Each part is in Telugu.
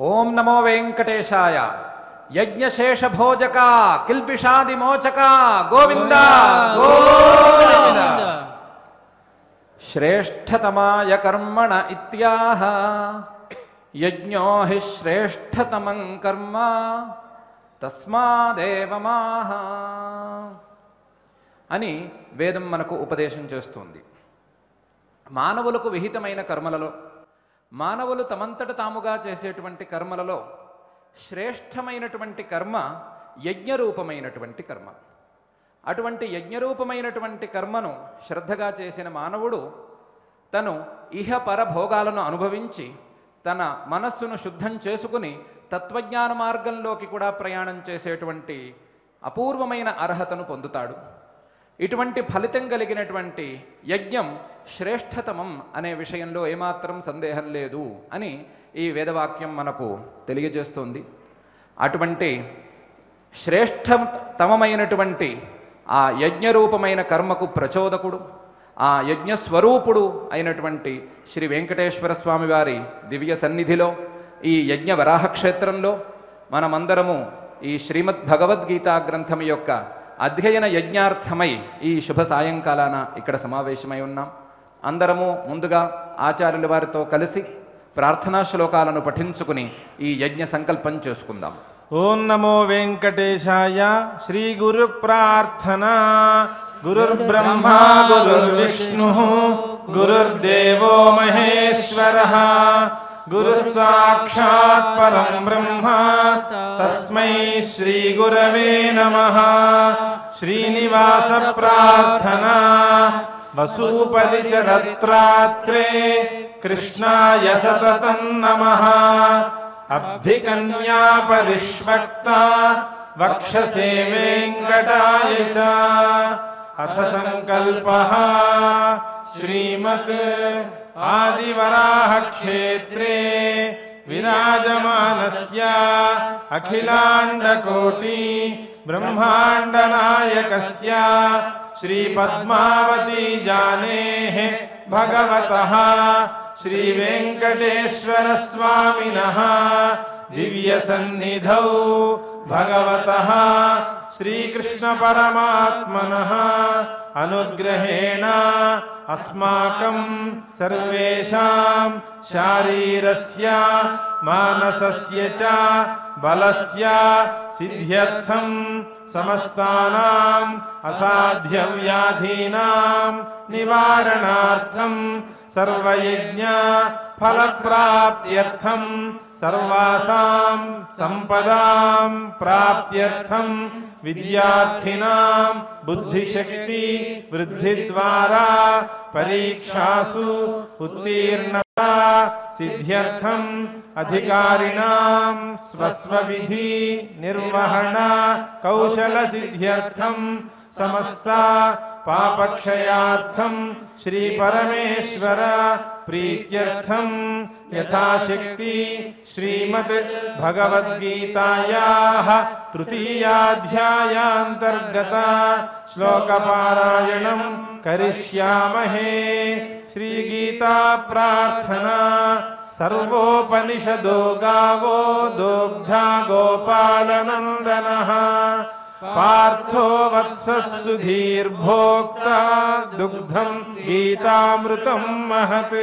ఓం నమో వెంకటేశాయ. యజ్ఞశేషభోజక కిల్బిషాదిమోచక గోవింద గోవింద. శ్రేష్ఠతమాయ కర్మణ ఇత్యాహ యజ్ఞో హి శ్రేష్ఠతమం కర్మ తస్మాదేవమాహ అని వేదం మనకు ఉపదేశం చేస్తుంది. మానవులకు విహితమైన కర్మలలో, మానవులు తమంతట తాముగా చేసేటువంటి కర్మలలో శ్రేష్టమైనటువంటి కర్మ యజ్ఞరూపమైనటువంటి కర్మ. అటువంటి యజ్ఞరూపమైనటువంటి కర్మను శ్రద్ధగా చేసిన మానవుడు తను ఇహ పరభోగాలను అనుభవించి తన మనస్సును శుద్ధం చేసుకుని తత్వజ్ఞాన మార్గంలోకి కూడా ప్రయాణం చేసేటువంటి అపూర్వమైన అర్హతను పొందుతాడు. ఇటువంటి ఫలితం కలిగినటువంటి యజ్ఞం శ్రేష్ఠతమం అనే విషయంలో ఏమాత్రం సందేహం లేదు అని ఈ వేదవాక్యం మనకు తెలియజేస్తుంది. అటువంటి శ్రేష్ఠతమమైనటువంటి ఆ యజ్ఞరూపమైన కర్మకు ప్రచోదకుడు, ఆ యజ్ఞస్వరూపుడు అయినటువంటి శ్రీ వెంకటేశ్వర స్వామి వారి దివ్య సన్నిధిలో ఈ యజ్ఞ వరాహక్షేత్రంలో మనమందరము ఈ శ్రీమద్ భగవద్గీతా గ్రంథం యొక్క అధ్యయన యజ్ఞార్థమై ఈ శుభ సాయంకాలాన ఇక్కడ సమావేశమై ఉన్నాం. అందరము ముందుగా ఆచార్యుల వారితో కలిసి ప్రార్థనా శ్లోకాలను పఠించుకుని ఈ యజ్ఞ సంకల్పం చేసుకుందాం. ఓం నమో వెంకటేశాయ. శ్రీ గురు ప్రార్థన. గురుర్బ్రహ్మా గురుర్విష్ణు గురుర్దేవో మహేశ్వరః గురుః సాక్షాత్ పరం బ్రహ్మ తస్మై శ్రీ గురవే నమః. శ్రీనివాస ప్రార్థన. వసూపరిచరత్రాత్రే కృష్ణాయ సతతం నమః. అబ్ధికన్యా పరిష్వక్త వక్షసే వెంకటాయ చ. అథ సంకల్పః శ్రీమత్ ఆదివరాహ క్షేత్రే విరాజమానస్య అఖిలాండకోటి బ్రహ్మాండ నాయకస్య శ్రీ పద్మావతి జానేః భగవతః శ్రీ వెంకటేశ్వర స్వామినః దివ్య సన్నిధౌ భగవతః శ్రీకృష్ణ పరమాత్మనః అనుగ్రహేణ అస్మాకం సర్వేషాం శారీరస్య మానసస్య చ బలస్య సిద్ధ్యర్థం సమస్తానాం అసాధ్య వ్యాధీనాం నివారణార్థం సర్వయజ్ఞ ఫలప్రాప్త్యర్థం సర్వాసాం సంపదాం ప్రాప్త్యర్థం విద్యార్థినాం బుద్ధిశక్తి వృద్ధి ద్వారా పరీక్షాసు ఉత్తీర్ణతా సిద్ధ్యర్థం అధికారిణాం స్వస్వవిధి నిర్వహణ కౌశల సిద్ధ్యర్థం సమస్త పాపక్షయార్థం శ్రీ పరమేశ్వర ప్రీత్యర్థం యథాశక్తి శ్రీమద్ భగవద్గీతాయాః తృతీయాధ్యాయాంతర్గత శ్లోకపారాయణం కరిష్యామహే. శ్రీగీతా ప్రార్థనా. సర్వోపనిషదో గావో దోగ్ధా గోపాలనందనః పార్థో వత్సః సుధీర్భోక్తా దుగ్ధం గీతామృతం మహత్.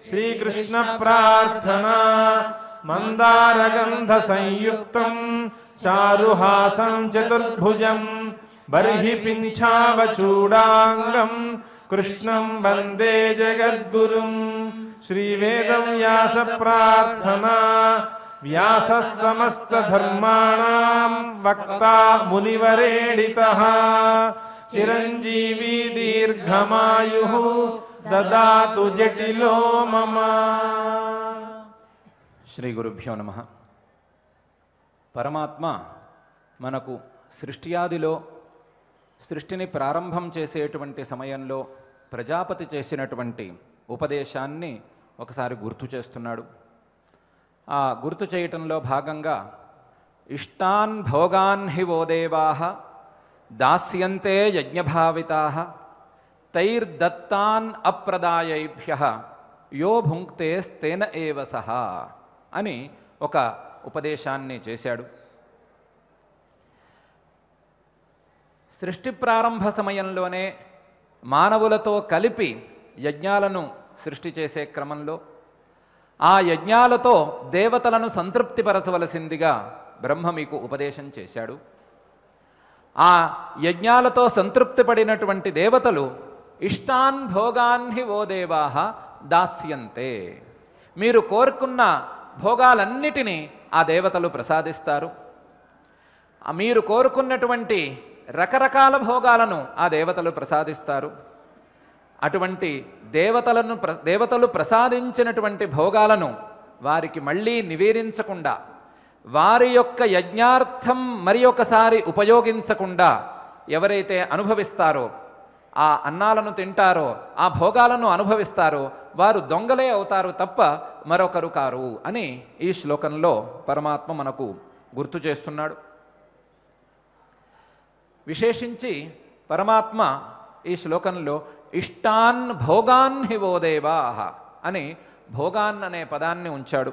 శ్రీకృష్ణ ప్రార్థనా. మందారగంధ సంయుక్తం చారుహాసం చతుర్భుజం బర్హి పింఛావచూడాంగం కృష్ణం వందే జగద్గురుం. శ్రీవేదవ్యాస ప్రార్థనా. వ్యాసః సమస్త ధర్మాణాం వక్తా మునివరేడితః చిరంజీవి దీర్ఘమాయుః దదాతు జటిలో మమ. శ్రీ గురుభ్యో నమః. పరమాత్మ మనకు సృష్టియాదిలో సృష్టిని ప్రారంభం చేసేటువంటి సమయంలో ప్రజాపతి చేసినటువంటి ఉపదేశాన్ని ఒకసారి గుర్తు చేస్తున్నాడు. ఆ గుర్తు చేయటంలో భాగంగా ఇష్టాన్ భోగాన్ హి వో దేవాః దాస్యంతే యజ్ఞభావితాః తైర్దత్తాన్ అప్రదాయైభ్యః యో భుంక్తే స్తేన ఏవ సహ అని ఒక ఉపదేశాన్ని చేశాడు. సృష్టి ప్రారంభ సమయంలోనే మానవులతో కలిపి యజ్ఞాలను సృష్టి చేసే క్రమంలో ఆ యజ్ఞాలతో దేవతలను సంతృప్తిపరచవలసిందిగా బ్రహ్మ మీకు ఉపదేశం చేశాడు. ఆ యజ్ఞాలతో సంతృప్తి పడినటువంటి దేవతలు ఇష్టాన్ భోగాన్ హి ఓ దేవాహ దాస్యంతే, మీరు కోరుకున్న భోగాలన్నిటినీ ఆ దేవతలు ప్రసాదిస్తారు. మీరు కోరుకున్నటువంటి రకరకాల భోగాలను ఆ దేవతలు ప్రసాదిస్తారు. అటువంటి దేవతలు ప్రసాదించినటువంటి భోగాలను వారికి మళ్ళీ నివేదించకుండా, వారి యొక్క యజ్ఞార్థం మరి ఒకసారి ఉపయోగించకుండా ఎవరైతే అనుభవిస్తారో, ఆ అన్నాలను తింటారో, ఆ భోగాలను అనుభవిస్తారో వారు దొంగలే అవుతారు తప్ప మరొకరు కారు అని ఈ శ్లోకంలో పరమాత్మ మనకు గుర్తు చేస్తున్నాడు. విశేషించి పరమాత్మ ఈ శ్లోకంలో ఇష్టాన్ భోగాన్ హి వో దేవాః అని భోగాన్ అనే పదాన్ని ఉంచాడు.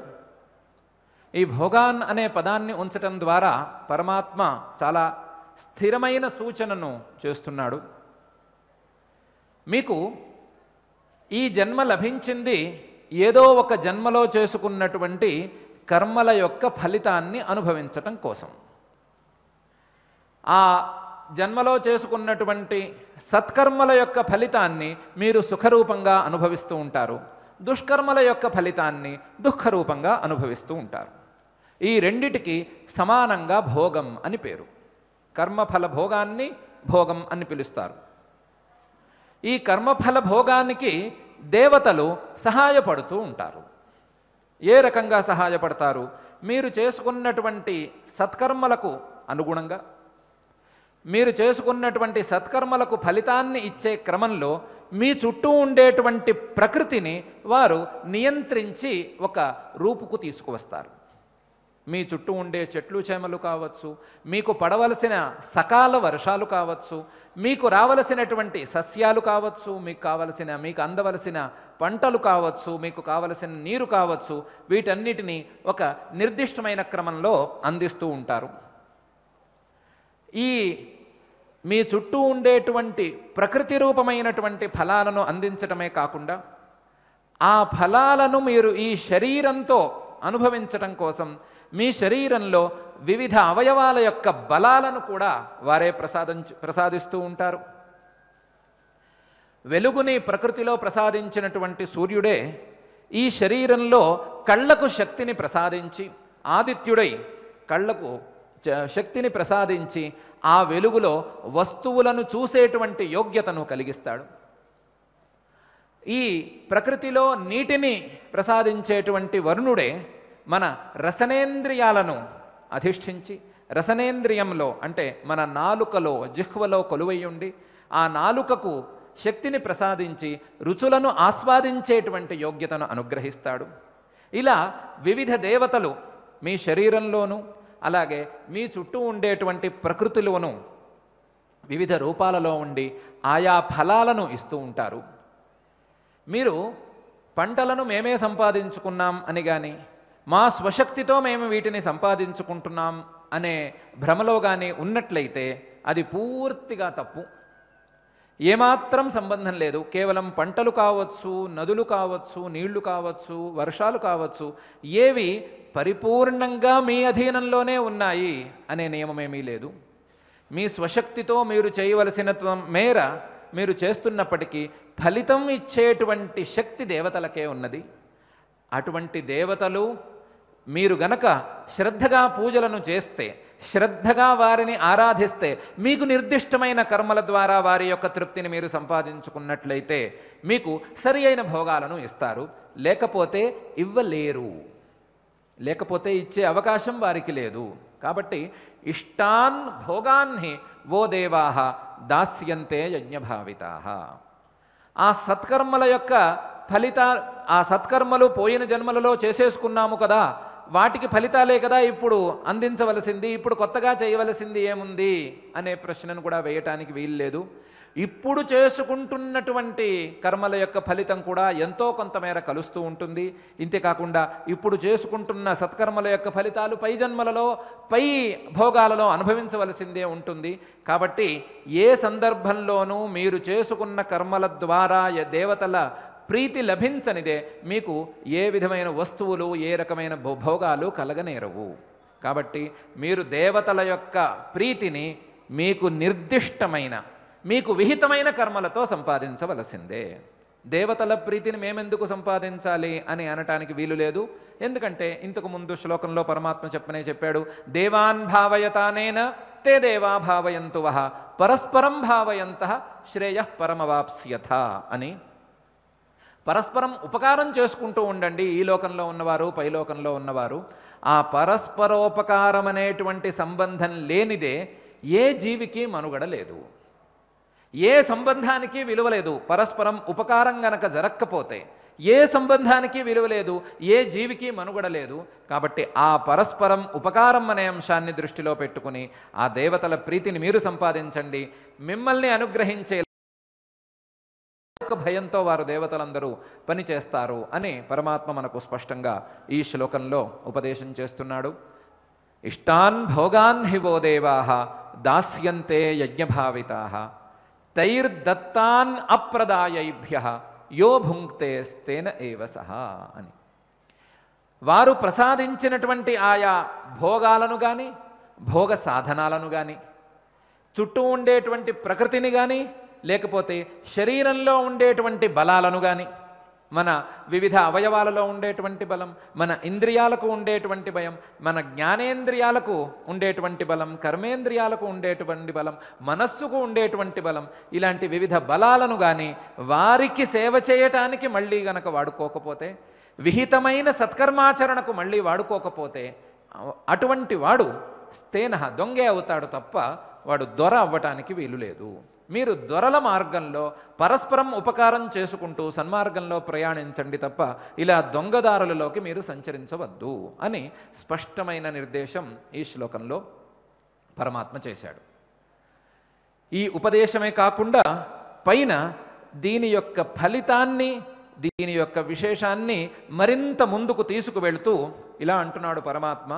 ఈ భోగాన్ అనే పదాన్ని ఉంచటం ద్వారా పరమాత్మ చాలా స్థిరమైన సూచనను చేస్తున్నాడు. మీకు ఈ జన్మ లభించింది ఏదో ఒక జన్మలో చేసుకున్నటువంటి కర్మల యొక్క ఫలితాన్ని అనుభవించటం కోసం. ఆ జన్మలో చేసుకున్నటువంటి సత్కర్మల యొక్క ఫలితాన్ని మీరు సుఖరూపంగా అనుభవిస్తూ ఉంటారు, దుష్కర్మల యొక్క ఫలితాన్ని దుఃఖరూపంగా అనుభవిస్తూ ఉంటారు. ఈ రెండిటికి సమానంగా భోగం అని పేరు. కర్మఫల భోగాన్ని భోగం అని పిలుస్తారు. ఈ కర్మఫల భోగానికి దేవతలు సహాయపడుతూ ఉంటారు. ఏ రకంగా సహాయపడతారు? మీరు చేసుకున్నటువంటి సత్కర్మలకు అనుగుణంగా, మీరు చేసుకున్నటువంటి సత్కర్మలకు ఫలితాన్ని ఇచ్చే క్రమంలో మీ చుట్టూ ఉండేటువంటి ప్రకృతిని వారు నియంత్రించి ఒక రూపుకు తీసుకువస్తారు. మీ చుట్టూ ఉండే చెట్లు చేమలు కావచ్చు, మీకు పడవలసిన సకాల వర్షాలు కావచ్చు, మీకు రావలసినటువంటి సస్యాలు కావచ్చు, మీకు అందవలసిన పంటలు కావచ్చు, మీకు కావలసిన నీరు కావచ్చు, వీటన్నిటినీ ఒక నిర్దిష్టమైన క్రమంలో అందిస్తూ ఉంటారు. ఈ మీ చుట్టూ ఉండేటువంటి ప్రకృతి రూపమైనటువంటి ఫలాలను అందించటమే కాకుండా ఆ ఫలాలను మీరు ఈ శరీరంతో అనుభవించటం కోసం మీ శరీరంలో వివిధ అవయవాల యొక్క బలాలను కూడా వారే ప్రసాదిస్తూ ఉంటారు. వెలుగుని ప్రకృతిలో ప్రసాదించినటువంటి సూర్యుడే ఈ శరీరంలో కళ్ళకు శక్తిని ప్రసాదించి, ఆదిత్యుడై కళ్ళకు శక్తిని ప్రసాదించి ఆ వెలుగులో వస్తువులను చూసేటువంటి యోగ్యతను కలిగిస్తాడు. ఈ ప్రకృతిలో నీటిని ప్రసాదించేటువంటి వరుణుడే మన రసనేంద్రియాలను అధిష్ఠించి, రసనేంద్రియంలో అంటే మన నాలుకలో జిహ్వలో కొలువై ఉండి ఆ నాలుకకు శక్తిని ప్రసాదించి రుచులను ఆస్వాదించేటువంటి యోగ్యతను అనుగ్రహిస్తాడు. ఇలా వివిధ దేవతలు మీ శరీరంలోనూ అలాగే మీ చుట్టూ ఉండేటువంటి ప్రకృతిలోనూ వివిధ రూపాలలో ఉండి ఆయా ఫలాలను ఇస్తూ ఉంటారు. మీరు పంటలను మేమే సంపాదించుకున్నాం అని కానీ, మా స్వశక్తితో మేము వీటిని సంపాదించుకుంటున్నాం అనే భ్రమలో కానీ ఉన్నట్లయితే అది పూర్తిగా తప్పు. ఏమాత్రం సంబంధం లేదు. కేవలం పంటలు కావచ్చు, నదులు కావచ్చు, నీళ్లు కావచ్చు, వర్షాలు కావచ్చు, ఏవి పరిపూర్ణంగా మీ అధీనంలోనే ఉన్నాయి అనే నియమమేమీ లేదు. మీ స్వశక్తితో మీరు చేయవలసిన మేర మీరు చేస్తున్నప్పటికీ ఫలితం ఇచ్చేటువంటి శక్తి దేవతలకే ఉన్నది. అటువంటి దేవతలు మీరు గనక శ్రద్ధగా పూజలను చేస్తే, శ్రద్ధగా వారిని ఆరాధిస్తే, మీకు నిర్దిష్టమైన కర్మల ద్వారా వారి యొక్క తృప్తిని మీరు సంపాదించుకున్నట్లయితే మీకు సరి అయిన భోగాలను ఇస్తారు. లేకపోతే ఇవ్వలేరు, లేకపోతే ఇచ్చే అవకాశం వారికి లేదు. కాబట్టి ఇష్టాన్ భోగాన్ని వో దేవాః దాస్యంతే యజ్ఞభావితాః. ఆ సత్కర్మల యొక్క ఆ సత్కర్మలు పోయిన జన్మలలో చేసేసుకున్నాము కదా, వాటికి ఫలితాలే కదా ఇప్పుడు అందించవలసింది, ఇప్పుడు కొత్తగా చేయవలసింది ఏముంది అనే ప్రశ్నను కూడా వేయటానికి వీల్లేదు. ఇప్పుడు చేసుకుంటున్నటువంటి కర్మల యొక్క ఫలితం కూడా ఎంతో కొంతమేర కలుస్తూ ఉంటుంది. ఇంతేకాకుండా ఇప్పుడు చేసుకుంటున్న సత్కర్మల యొక్క ఫలితాలు పై జన్మలలో పై భోగాలలో అనుభవించవలసిందే ఉంటుంది. కాబట్టి ఏ సందర్భంలోనూ మీరు చేసుకున్న కర్మల ద్వారా దేవతల ప్రీతి లభించనిదే మీకు ఏ విధమైన వస్తువులు ఏ రకమైన భోగాలు కలగనేరవు. కాబట్టి మీరు దేవతల యొక్క ప్రీతిని మీకు నిర్దిష్టమైన మీకు విహితమైన కర్మలతో సంపాదించవలసిందే. దేవతల ప్రీతిని మేమెందుకు సంపాదించాలి అని అనటానికి వీలు లేదు. ఎందుకంటే ఇంతకు ముందు శ్లోకంలో పరమాత్మ చెప్పాడు, దేవాన్ భావయతానేన తే దేవా భావయంతు వః పరస్పరం భావయంతః శ్రేయః పరమవాప్స్యథ అని. పరస్పరం ఉపకారం చేసుకుంటూ ఉండండి, ఈ లోకంలో ఉన్నవారు పై లోకంలో ఉన్నవారు. ఆ పరస్పరోపకారం అనేటువంటి సంబంధం లేనిదే ఏ జీవికి మనుగడ లేదు, ఏ సంబంధానికి విలువ లేదు. పరస్పరం ఉపకారం గనక జరక్కపోతే ఏ సంబంధానికి విలువ లేదు, ఏ జీవికి మనుగడ లేదు. కాబట్టి ఆ పరస్పరం ఉపకారం అనే అంశాన్ని దృష్టిలో పెట్టుకుని ఆ దేవతల ప్రీతిని మీరు సంపాదించండి. మిమ్మల్ని అనుగ్రహించే భయంతో వారు దేవతలందరూ పనిచేస్తారు అని పరమాత్మ మనకు స్పష్టంగా ఈ శ్లోకంలో ఉపదేశం చేస్తున్నాడు. ఇష్టాన్ భోగాన్ హివో దేవాః దాస్యంతే యజ్ఞభావితాః తైర్దత్తాన్ అప్రదాయైభ్యః యో భుంక్తే స్తేన ఏవ సహ అని. వారు ప్రసాదించినటువంటి ఆయా భోగాలను కానీ భోగ సాధనాలను కానీ చుట్టూ ఉండేటువంటి ప్రకృతిని కానీ లేకపోతే శరీరంలో ఉండేటువంటి బలాలను కానీ, మన వివిధ అవయవాలలో ఉండేటువంటి బలం, మన ఇంద్రియాలకు ఉండేటువంటి భయం, మన జ్ఞానేంద్రియాలకు ఉండేటువంటి బలం, కర్మేంద్రియాలకు ఉండేటువంటి బలం, మనస్సుకు ఉండేటువంటి బలం, ఇలాంటి వివిధ బలాలను కానీ వారికి సేవ చేయటానికి మళ్ళీ గనక వాడుకోకపోతే, విహితమైన సత్కర్మాచరణకు మళ్ళీ వాడుకోకపోతే అటువంటి వాడు స్తేన దొంగే అవుతాడు తప్ప వాడు దొర అవ్వటానికి వీలు లేదు. మీరు దొరల మార్గంలో పరస్పరం ఉపకారం చేసుకుంటూ సన్మార్గంలో ప్రయాణించండి తప్ప ఇలా దొంగదారులలోకి మీరు సంచరించవద్దు అని స్పష్టమైన నిర్దేశం ఈ శ్లోకంలో పరమాత్మ చేశాడు. ఈ ఉపదేశమే కాకుండా పైన దీని యొక్క ఫలితాన్ని, దీని యొక్క విశేషాన్ని మరింత ముందుకు తీసుకువెళుతూ ఇలా అంటున్నాడు పరమాత్మ,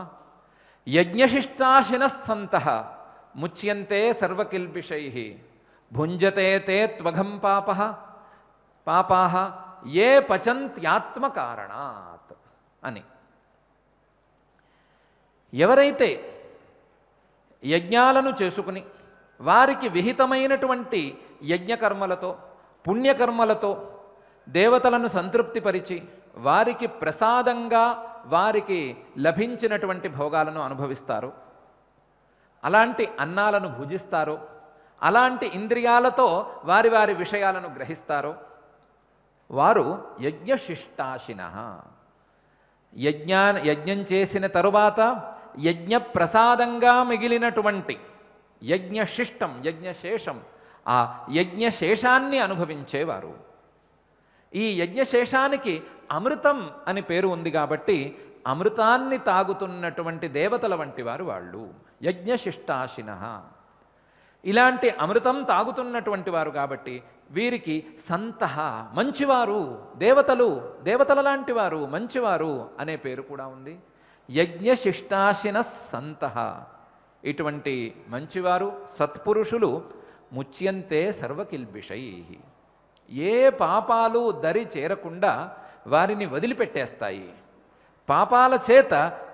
యజ్ఞశిష్టాశినః సంతః ముచ్యంతే సర్వకిల్బిషైః భుంజతే తే త్వఘం పాపాః ఏ పచంత్యాత్మకారణాత్ అని. ఎవరైతే యజ్ఞాలను చేసుకుని వారికి విహితమైనటువంటి యజ్ఞకర్మలతో పుణ్యకర్మలతో దేవతలను సంతృప్తిపరిచి వారికి ప్రసాదంగా వారికి లభించినటువంటి భోగాలను అనుభవిస్తారు, అలాంటి అన్నాలను భుజిస్తారు, అలాంటి ఇంద్రియాలతో వారి వారి విషయాలను గ్రహిస్తారు, వారు యజ్ఞశిష్టాశినః. యజ్ఞం చేసిన తరువాత యజ్ఞ ప్రసాదంగా మిగిలినటువంటి యజ్ఞశిష్టం, యజ్ఞశేషం, ఆ యజ్ఞశేషాన్ని అనుభవించేవారు. ఈ యజ్ఞశేషానికి అమృతం అని పేరు ఉంది కాబట్టి అమృతాన్ని తాగుతున్నటువంటి దేవతల వంటి వారు వాళ్ళు యజ్ఞశిష్టాశినః. ఇలాంటి అమృతం తాగుతున్నటువంటి వారు కాబట్టి వీరికి సంతః మంచివారు, దేవతల లాంటి వారు, మంచివారు అనే పేరు కూడా ఉంది. యజ్ఞశిష్టాశినః సంతః. ఇటువంటి మంచివారు సత్పురుషులు ముచ్యంతే సర్వకిల్బిషైః. ఏ పాపాలు దరి చేరకుండా వారిని వదిలిపెట్టేస్తాయి. పాపాల చేత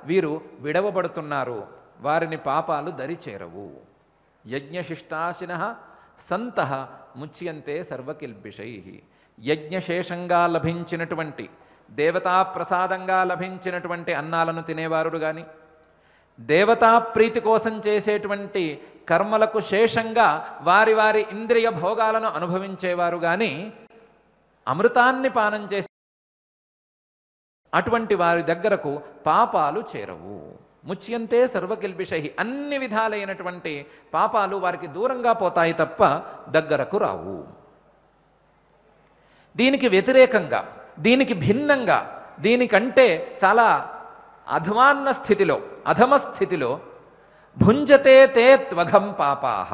వీరు విడవబడుతున్నారు, వారిని పాపాలు దరి చేరవు. యజ్ఞశిష్టాశినః సంతః ముచ్యంతే సర్వకిల్బిషైః. యజ్ఞశేషంగా లభించినటువంటి దేవతా ప్రసాదంగా లభించినటువంటి అన్నాలను తినేవారు కానీ దేవతా ప్రీతి కోసం చేసేటువంటి కర్మలకు శేషంగా వారి వారి ఇంద్రియ భోగాలను అనుభవించేవారు కానీ అమృతాన్ని పానం చేసే అటువంటి వారి దగ్గరకు పాపాలు చేరవు. ముచ్యంతే సర్వకిల్బిషైః. అన్ని విధాలైనటువంటి పాపాలు వారికి దూరంగా పోతాయి తప్ప దగ్గరకు రావు. దీనికి వ్యతిరేకంగా, దీనికి భిన్నంగా, దీనికంటే చాలా అధమాన్న స్థితిలో, అధమ స్థితిలో భుంజతే తే త్వఘం పాపాహ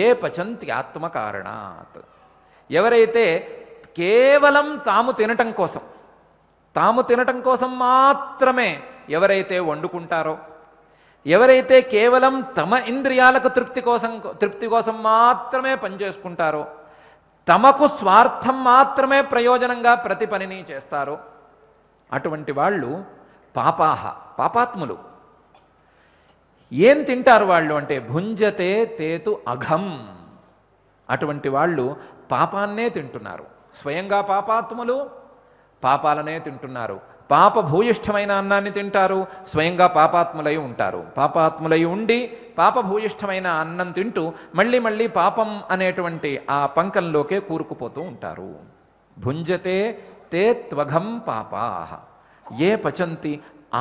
ఏ పచంతి ఆత్మకారణాత్. ఎవరైతే కేవలం తాము తినటం కోసం మాత్రమే ఎవరైతే వండుకుంటారో, ఎవరైతే కేవలం తమ ఇంద్రియాలకు తృప్తి కోసం మాత్రమే పనిచేసుకుంటారో, తమకు స్వార్థం మాత్రమే ప్రయోజనంగా ప్రతి పనిని చేస్తారో, అటువంటి వాళ్ళు పాపాత్ములు. ఏం తింటారు వాళ్ళు అంటే భుంజతే తేతు అఘం. అటువంటి వాళ్ళు పాపాన్నే తింటున్నారు. స్వయంగా పాపాత్ములు పాపాలనే తింటున్నారు. పాపభూయిష్టమైన అన్నాన్ని తింటారు, స్వయంగా పాపాత్ములై ఉంటారు. పాపాత్ములై ఉండి పాపభూయిష్టమైన అన్నం తింటూ మళ్ళీ మళ్ళీ పాపం అనేటువంటి ఆ పంకంలోకే కూరుకుపోతూ ఉంటారు. భుంజతే తే త్వఘం పాపాః ఏ పచంతి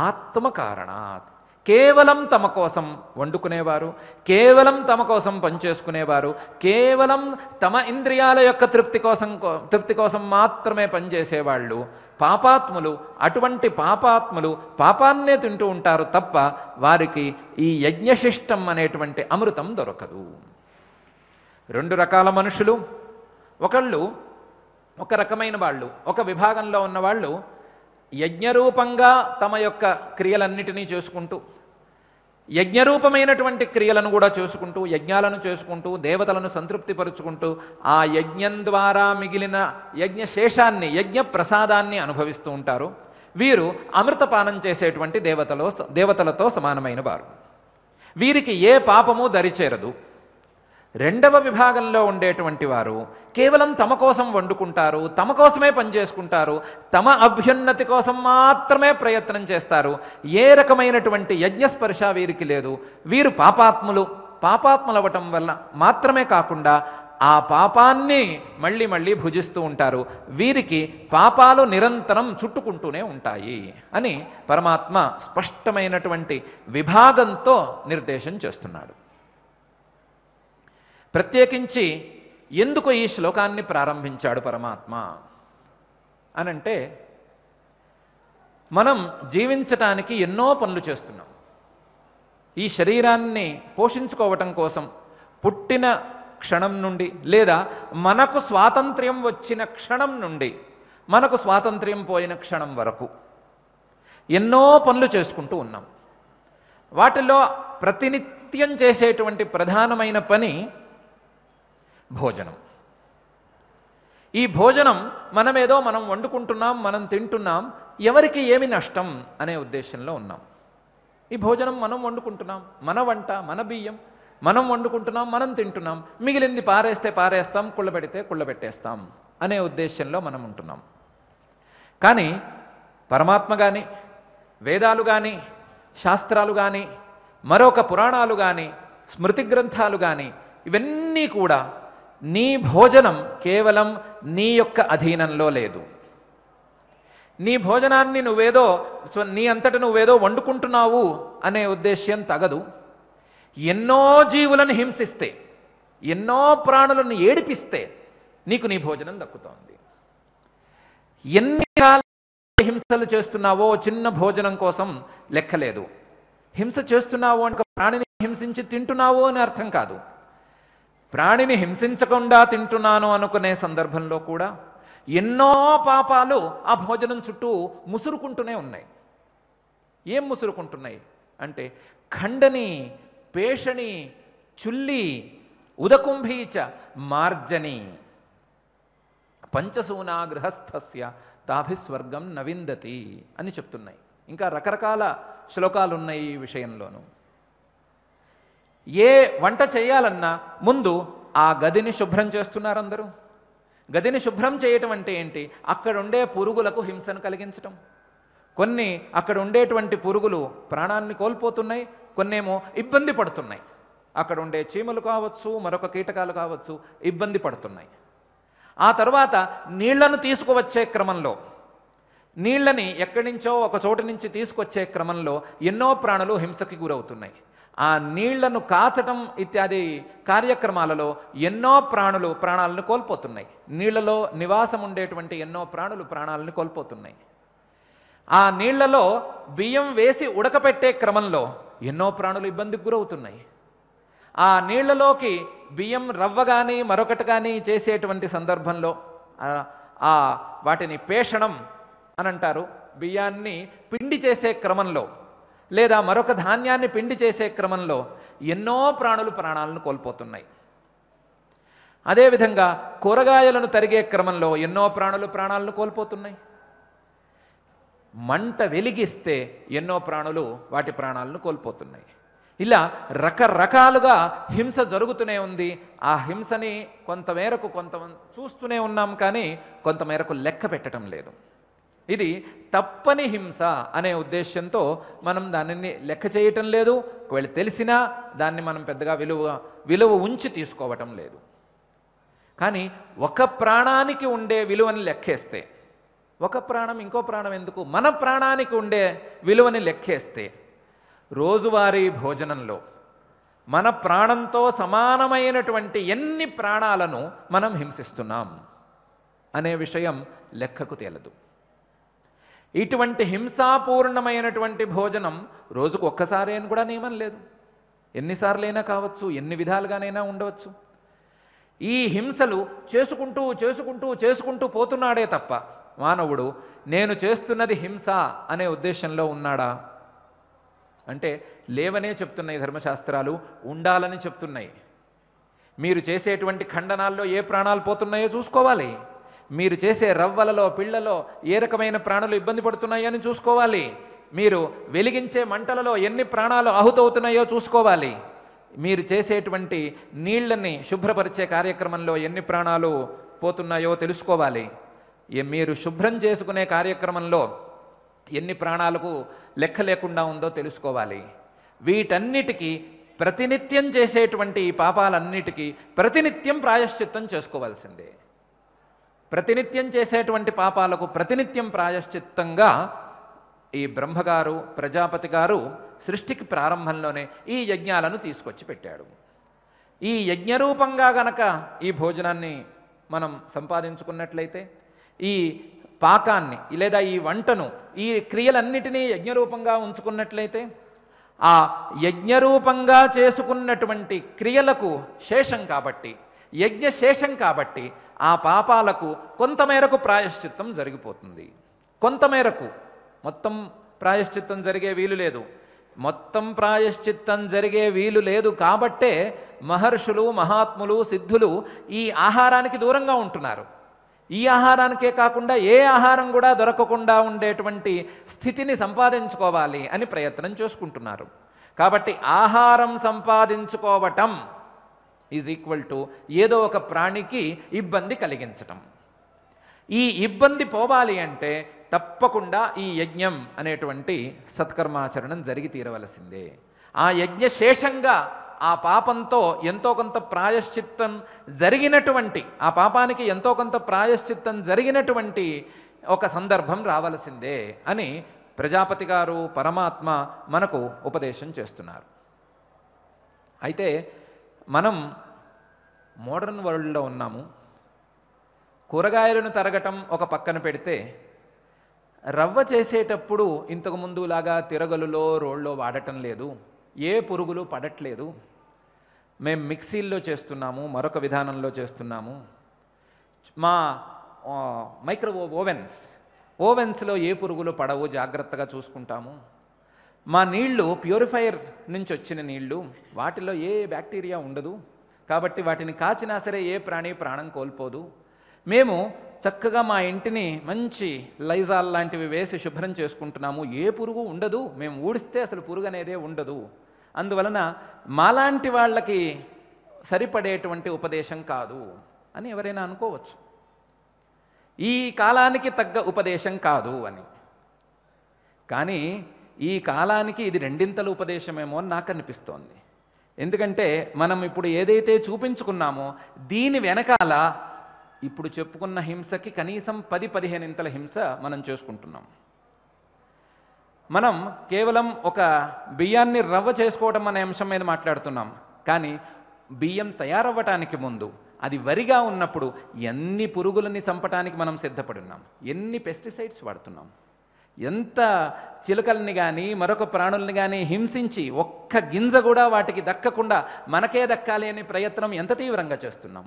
ఆత్మకారణాత్. కేవలం తమ కోసం వండుకునేవారు, కేవలం తమ కోసం పనిచేసుకునేవారు, కేవలం తమ ఇంద్రియాల యొక్క తృప్తి కోసం మాత్రమే పనిచేసేవాళ్ళు పాపాత్ములు. అటువంటి పాపాత్ములు పాపాన్నే తింటూ ఉంటారు తప్ప వారికి ఈ యజ్ఞశిష్టం అనేటువంటి అమృతం దొరకదు. రెండు రకాల మనుషులు. ఒకళ్ళు ఒక రకమైన వాళ్ళు, ఒక విభాగంలో ఉన్నవాళ్ళు యజ్ఞరూపంగా తమ యొక్క క్రియలన్నిటినీ చేసుకుంటూ, యజ్ఞరూపమైనటువంటి క్రియలను కూడా చేసుకుంటూ, యజ్ఞాలను చేసుకుంటూ, దేవతలను సంతృప్తిపరుచుకుంటూ ఆ యజ్ఞం ద్వారా మిగిలిన యజ్ఞశేషాన్ని, యజ్ఞ ప్రసాదాన్ని అనుభవిస్తూ ఉంటారు. వీరు అమృతపానం చేసేటువంటి దేవతలతో సమానమైన వారు. వీరికి ఏ పాపము దరిచేరదు. రెండవ విభాగంలో ఉండేటువంటి వారు కేవలం తమ కోసం వండుకుంటారు, తమ కోసమే పనిచేసుకుంటారు, తమ అభ్యున్నతి కోసం మాత్రమే ప్రయత్నం చేస్తారు. ఏ రకమైనటువంటి యజ్ఞస్పర్శ వీరికి లేదు. వీరు పాపాత్ములవ్వటం వల్ల మాత్రమే కాకుండా ఆ పాపాన్ని మళ్ళీ మళ్ళీ భుజిస్తూ ఉంటారు. వీరికి పాపాలు నిరంతరం చుట్టుకుంటూనే ఉంటాయి అని పరమాత్మ స్పష్టమైనటువంటి విభాగంతో నిర్దేశం చేస్తున్నాడు. ప్రత్యేకించి ఎందుకు ఈ శ్లోకాన్ని ప్రారంభించాడు పరమాత్మ అనంటే, మనం జీవించటానికి ఎన్నో పనులు చేస్తున్నాం. ఈ శరీరాన్ని పోషించుకోవటం కోసం పుట్టిన క్షణం నుండి, లేదా మనకు స్వాతంత్ర్యం వచ్చిన క్షణం నుండి మనకు స్వాతంత్ర్యం పోయిన క్షణం వరకు ఎన్నో పనులు చేసుకుంటూ ఉన్నాం. వాటిలో ప్రతినిత్యం చేసేటువంటి ప్రధానమైన పని భోజనం. ఈ భోజనం మనం వండుకుంటున్నాం, మనం తింటున్నాం, ఎవరికి ఏమి నష్టం అనే ఉద్దేశంలో ఉన్నాం. ఈ భోజనం మనం వండుకుంటున్నాం, మన వంట, మన బియ్యం మనం వండుకుంటున్నాం, మనం తింటున్నాం, మిగిలింది పారేస్తే పారేస్తాం, కుళ్ళబెడితే కుళ్ళబెట్టేస్తాం అనే ఉద్దేశంలో మనం ఉంటున్నాం. కానీ పరమాత్మ కానీ, వేదాలు కానీ, శాస్త్రాలు కానీ, మరొక పురాణాలు కానీ, స్మృతి గ్రంథాలు కానీ, ఇవన్నీ కూడా నీ భోజనం కేవలం నీ యొక్క అధీనంలో లేదు. నీ భోజనాన్ని నీ అంతట నువ్వేదో వండుకుంటున్నావు అనే ఉద్దేశ్యం తగదు. ఎన్నో జీవులను హింసిస్తే, ఎన్నో ప్రాణులను ఏడిపిస్తే నీకు నీ భోజనం దక్కుతోంది. ఎన్ని హింసలు చేస్తున్నావో చిన్న భోజనం కోసం లెక్కలేదు. హింస చేస్తున్నావు అంటే ప్రాణిని హింసించి తింటున్నావు అని అర్థం కాదు. ప్రాణిని హింసించకుండా తింటున్నాను అనుకునే సందర్భంలో కూడా ఎన్నో పాపాలు ఆ భోజనం చుట్టూ ముసురుకుంటూనే ఉన్నాయి. ఏం ముసురుకుంటున్నాయి అంటే ఖండని, పేషణి, చుల్లి, ఉదకుంభీచ, మార్జని, పంచసూనా గృహస్థస్య తాభిస్వర్గం నవిందతి అని చెప్తున్నాయి. ఇంకా రకరకాల శ్లోకాలు ఉన్నాయి ఈ విషయంలోనూ. ఏ వంట చేయాలన్నా ముందు ఆ గదిని శుభ్రం చేస్తున్నారు అందరూ. గదిని శుభ్రం చేయటం అంటే ఏంటి? అక్కడ ఉండే పురుగులకు హింసను కలిగించటం. కొన్ని అక్కడ ఉండేటువంటి పురుగులు ప్రాణాన్ని కోల్పోతున్నాయి, కొన్నేమో ఇబ్బంది పడుతున్నాయి. అక్కడ ఉండే చీమలు కావచ్చు, మరొక కీటకాలు కావచ్చు, ఇబ్బంది పడుతున్నాయి. ఆ తర్వాత నీళ్లను తీసుకువచ్చే క్రమంలో, నీళ్లని ఎక్కడి నుంచో ఒక చోటు నుంచి తీసుకొచ్చే క్రమంలో ఎన్నో ప్రాణులు హింసకి గురవుతున్నాయి. ఆ నీళ్లను కాచటం ఇత్యాది కార్యక్రమాలలో ఎన్నో ప్రాణాలను కోల్పోతున్నాయి. నీళ్లలో నివాసం ఉండేటువంటి ఎన్నో ప్రాణులు ప్రాణాలను కోల్పోతున్నాయి. ఆ నీళ్లలో బియ్యం వేసి ఉడకపెట్టే క్రమంలో ఎన్నో ప్రాణులు ఇబ్బందికి గురవుతున్నాయి. ఆ నీళ్లలోకి బియ్యం రవ్వ కానీ మరొకటి కానీ చేసేటువంటి సందర్భంలో వాటిని పేషణం అని అంటారు. బియ్యాన్ని పిండి చేసే క్రమంలో లేదా మరొక ధాన్యాన్ని పిండి చేసే క్రమంలో ఎన్నో ప్రాణులు ప్రాణాలను కోల్పోతున్నాయి. అదేవిధంగా కూరగాయలను తరిగే క్రమంలో ఎన్నో ప్రాణులు ప్రాణాలను కోల్పోతున్నాయి. మంట వెలిగిస్తే ఎన్నో ప్రాణులు వాటి ప్రాణాలను కోల్పోతున్నాయి. ఇలా రకరకాలుగా హింస జరుగుతూనే ఉంది. ఆ హింసని కొంతమేరకు చూస్తూనే ఉన్నాం, కానీ కొంతమేరకు లెక్క పెట్టడం లేదు. ఇది తప్పని హింస అనే ఉద్దేశంతో మనం దానిని లెక్క చేయటం లేదు. ఒకవేళ తెలిసినా దాన్ని మనం పెద్దగా విలువ ఉంచి తీసుకోవటం లేదు. కానీ ఒక ప్రాణానికి ఉండే విలువని లెక్కేస్తే, ఒక ప్రాణం ఇంకో ప్రాణం ఎందుకు, మన ప్రాణానికి ఉండే విలువని లెక్కేస్తే రోజువారీ భోజనంలో మన ప్రాణంతో సమానమైనటువంటి ఎన్ని ప్రాణాలను మనం హింసిస్తున్నాం అనే విషయం లెక్కకు తేలదు. ఇటువంటి హింసాపూర్ణమైనటువంటి భోజనం రోజుకు ఒక్కసారి అని కూడా నియమం లేదు. ఎన్నిసార్లైనా కావచ్చు, ఎన్ని విధాలుగానైనా ఉండవచ్చు. ఈ హింసలు చేసుకుంటూ చేసుకుంటూ చేసుకుంటూ పోతున్నాడే తప్ప మానవుడు నేను చేస్తున్నది హింస అనే ఉద్దేశంలో ఉన్నాడా అంటే లేవనే చెప్తున్నాయి ధర్మశాస్త్రాలు, ఉండాలని చెప్తున్నాయి. మీరు చేసేటువంటి ఖండనాల్లో ఏ ప్రాణాలు పోతున్నాయో చూసుకోవాలి. మీరు చేసే రవ్వలలో పిళ్లలో ఏ రకమైన ప్రాణులు ఇబ్బంది పడుతున్నాయని చూసుకోవాలి. మీరు వెలిగించే మంటలలో ఎన్ని ప్రాణాలు ఆహుతవుతున్నాయో చూసుకోవాలి. మీరు చేసేటువంటి నీళ్లని శుభ్రపరిచే కార్యక్రమంలో ఎన్ని ప్రాణాలు పోతున్నాయో తెలుసుకోవాలి. మీరు శుభ్రం చేసుకునే కార్యక్రమంలో ఎన్ని ప్రాణాలకు లెక్క లేకుండా ఉందో తెలుసుకోవాలి. వీటన్నిటికీ ప్రతినిత్యం చేసేటువంటి ఈ పాపాలన్నిటికీ ప్రతినిత్యం ప్రాయశ్చిత్తం చేసుకోవాల్సిందే. ప్రతినిత్యం చేసేటువంటి పాపాలకు ప్రతినిత్యం ప్రాయశ్చిత్తంగా ఈ బ్రహ్మగారు ప్రజాపతి గారు సృష్టికి ప్రారంభంలోనే ఈ యజ్ఞాలను తీసుకొచ్చి పెట్టాడు. ఈ యజ్ఞరూపంగా గనక ఈ భోజనాన్ని మనం సంపాదించుకున్నట్లయితే, ఈ పాకాన్ని లేదా ఈ వంటను, ఈ క్రియలన్నిటినీ యజ్ఞరూపంగా ఉంచుకున్నట్లయితే, ఆ యజ్ఞరూపంగా చేసుకున్నటువంటి క్రియలకు శేషం కాబట్టి, యజ్ఞ శేషం కాబట్టి ఆ పాపాలకు కొంతమేరకు ప్రాయశ్చిత్తం జరిగిపోతుంది. కొంతమేరకు, మొత్తం ప్రాయశ్చిత్తం జరిగే వీలు లేదు. మొత్తం ప్రాయశ్చిత్తం జరిగే వీలు లేదు కాబట్టే మహర్షులు, మహాత్ములు, సిద్ధులు ఈ ఆహారానికి దూరంగా ఉంటున్నారు. ఈ ఆహారానికే కాకుండా ఏ ఆహారం కూడా దొరకకుండా ఉండేటువంటి స్థితిని సంపాదించుకోవాలి అని ప్రయత్నం చేసుకుంటున్నారు. కాబట్టి ఆహారం సంపాదించుకోవటం ఈజ్ ఈక్వల్ టు ఏదో ఒక ప్రాణికి ఇబ్బంది కలిగించటం. ఈ ఇబ్బంది పోవాలి అంటే తప్పకుండా ఈ యజ్ఞం అనేటువంటి సత్కర్మాచరణం జరిగి తీరవలసిందే. ఆ యజ్ఞశేషంగా ఆ పాపంతో ఎంతో కొంత ప్రాయశ్చిత్తం జరిగినటువంటి, ఆ పాపానికి ఎంతో కొంత ప్రాయశ్చిత్తం జరిగినటువంటి ఒక సందర్భం రావలసిందే అని ప్రజాపతి గారు పరమాత్మ మనకు ఉపదేశం చేస్తున్నారు. అయితే మనం మోడర్న్ వరల్డ్లో ఉన్నాము. కూరగాయలను తరగటం ఒక పక్కన పెడితే, రవ్వ చేసేటప్పుడు ఇంతకుముందులాగా తిరగలులో రోళ్ళలో వాడటం లేదు, ఏ పురుగులు పడట్లేదు. మేము మిక్సీల్లో చేస్తున్నాము, మరొక విధానంలో చేస్తున్నాము. మా ఓవెన్స్లో ఏ పురుగులు పడవు, జాగ్రత్తగా చూసుకుంటాము. మా నీళ్లు ప్యూరిఫైయర్ నుంచి వచ్చిన నీళ్లు, వాటిలో ఏ బ్యాక్టీరియా ఉండదు కాబట్టి వాటిని కాచినా సరే ఏ ప్రాణి ప్రాణం కోల్పోదు. మేము చక్కగా మా ఇంటిని మంచి లైజాల్ లాంటివి వేసి శుభ్రం చేసుకుంటున్నాము, ఏ పురుగు ఉండదు, మేము ఊడిస్తే అసలు పురుగు అనేదే ఉండదు. అందువలన మాలాంటి వాళ్ళకి సరిపడేటువంటి ఉపదేశం కాదు అని ఎవరైనా అనుకోవచ్చు. ఈ కాలానికి తగ్గ ఉపదేశం కాదు అని. కానీ ఈ కాలానికి ఇది రెండింతల ఉపదేశమేమో అని నాకు అనిపిస్తోంది. ఎందుకంటే మనం ఇప్పుడు ఏదైతే చూపించుకున్నామో దీని వెనకాల ఇప్పుడు చెప్పుకున్న హింసకి కనీసం 10-15 ఇంతల హింస మనం చేసుకుంటున్నాం. మనం కేవలం ఒక బియ్యాన్ని రవ్వ చేసుకోవడం అనే అంశం మీద మాట్లాడుతున్నాం. కానీ బియ్యం తయారవ్వటానికి ముందు అది వరిగా ఉన్నప్పుడు ఎన్ని పురుగులని చంపటానికి మనం సిద్ధపడి ఉన్నాం, ఎన్ని పెస్టిసైడ్స్ వాడుతున్నాం, ఎంత చిలుకల్ని కానీ మరొక ప్రాణుల్ని కానీ హింసించి ఒక్క గింజ కూడా వాటికి దక్కకుండా మనకే దక్కాలి అనే ప్రయత్నం ఎంత తీవ్రంగా చేస్తున్నాం.